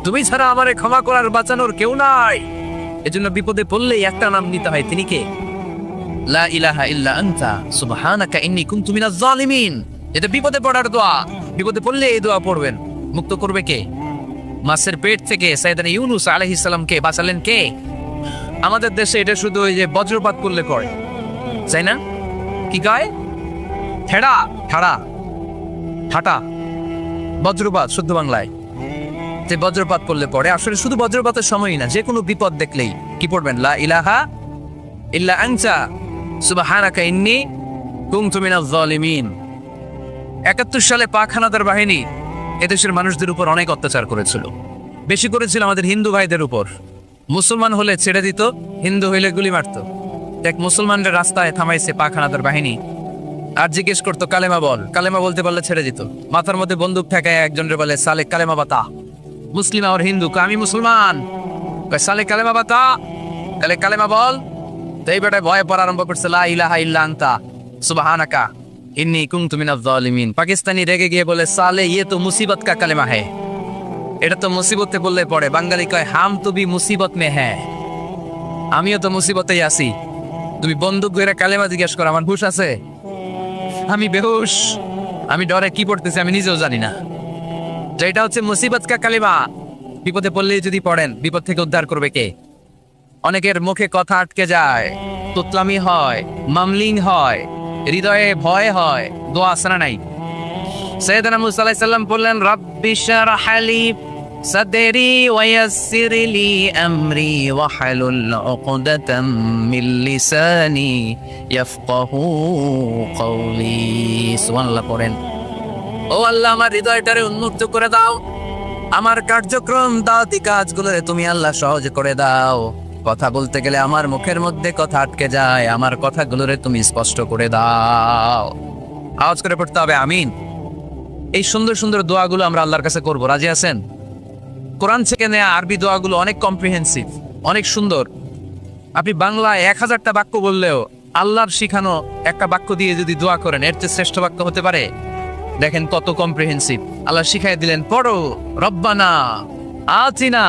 তুমি ছাড়া আমারে ক্ষমা করার বাঁচানোর কেউ নাই। এজন্য বিপদে পড়লেই একটা নাম নিতে হয়, তিনি কে? লা ইলাহা ইল্লা আনতা সুবহানাকা ইন্নী কুনতু মিনাজ জালিমিন। এটা বিপদে পড়ার দোয়া, বিপদে পড়লে এই দোয়া পড়বেন। মুক্ত করবে কে? মাছের পেট থেকে সাইয়েদনা ইউনূস আলাইহিস সালামকে বাঁচালেন কে? আমাদের দেশে এটা শুধু ওই যে বজ্রপাত করলে পড়ে, তাই না? কি গায়? ঠেড়া, ঠাড়া, ঠাটা, বজ্রপাত শুদ্ধ বাংলায়। যে বজ্রপাত করলে পড়ে, আসলে শুধু বজ্রপাতের সময়ই না, যে কোনো বিপদ দেখলেই কি পড়বেন? লা ইলাহা ইল্লা আনতা সুবহানাকা ইন্নী কুনতু মিনাজ জালিমিন। ৭১ সালে পাক হানাদার বাহিনী এদেশের মানুষদের উপর অনেক অত্যাচার করেছিল, বেশি করেছিল আমাদের হিন্দু ভাইদের উপর। মুসলমান হলে ছেড়ে দিত, হিন্দু হইলে গুলি মারত। এক মুসলমানদের রাস্তায় থামাইছে পাক হানাদার বাহিনী, আর জিজ্ঞেস করতো কালেমা বল, কালেমা বলতে পারলে ছেড়ে দিত। মাথার মধ্যে বন্দুক ঠেকায় একজনের বলে সালে কালেমা বাতা, মুসলিম আর হিন্দু, আমি মুসলমান, সালে কালেমা বাতা, তাহলে কালেমা বল। তো এই বেটায় ভয়ে পড়া আরম্ভ করছে, লা ইলাহা ইল্লা আনতা সুবহানাকা ইন্নী কুনতু মিনাজ জালিমিন। পাকিস্তানি রেগে গিয়ে বলে, সালে ইয়ে তো মুসিবত কা কালেমা হ্যায়, এটা তো মুসিবতে বললে পড়ে। বাঙালি কয়, হাম তো ভি মুসিবত মে হ্যায়, আমিও তো মুসিবতেই আছি, তুমি বন্দুক ধরে কালেমা জিজ্ঞেস করো, আমার হুশ আছে? আমি বেহুশ, আমি ডরে কি পড়তেছি আমি নিজেও জানি না। যেটা হচ্ছে মুসিবত কা কালিমা, বিপদে পড়লেই যদি পড়েন, বিপদ থেকে উদ্ধার করবে কে? অনেকের মুখে কথা আটকে যায়, তুতলামি হয়, মামলিং হয়, হৃদয়ে ভয় হয়, দোয়া আছে না নাই? সাইয়েদনা মুসা আলাইহিস সালাম বললেন, রাব্বি শরহ লি সাদরি ওয়া ইয়াসসির লি আমরি ওয়াহলুল উকদাতাম মিন লিসানি ইয়াফকাহু কওলি। সুবহানাল্লাহ পড়েন। ও আল্লাহ, আমার হৃদয়টারে উন্মুক্ত করে দাও, আমার কার্যক্রম দাওয়াতি কাজগুলোরে তুমি আল্লাহ সহজ করে দাও। কথা বলতে গেলে আমার মুখের মধ্যে কথা আটকে যায়, আমার কথাগুলোরে তুমি স্পষ্ট করে দাও। আওয়াজ করে পড়তে হবে আমিন। এই সুন্দর সুন্দর দোয়াগুলো আমরা আল্লাহর কাছে করব, রাজি আছেন? কোরআন থেকে নেয়া আরবি দোয়াগুলো অনেক কম্প্রিহেন্সিভ, অনেক সুন্দর। আপনি বাংলায় ১০০০টা বাক্য বললেও আল্লাহর শিখানো একটা বাক্য দিয়ে যদি দোয়া করেন, এর চেয়ে শ্রেষ্ঠ বাক্য হতে পারে? দেখেন কত কম্প্রিহেন্সিভ। আল্লাহ শিখাই দিলেন, পড়ো রব্বানা আতিনা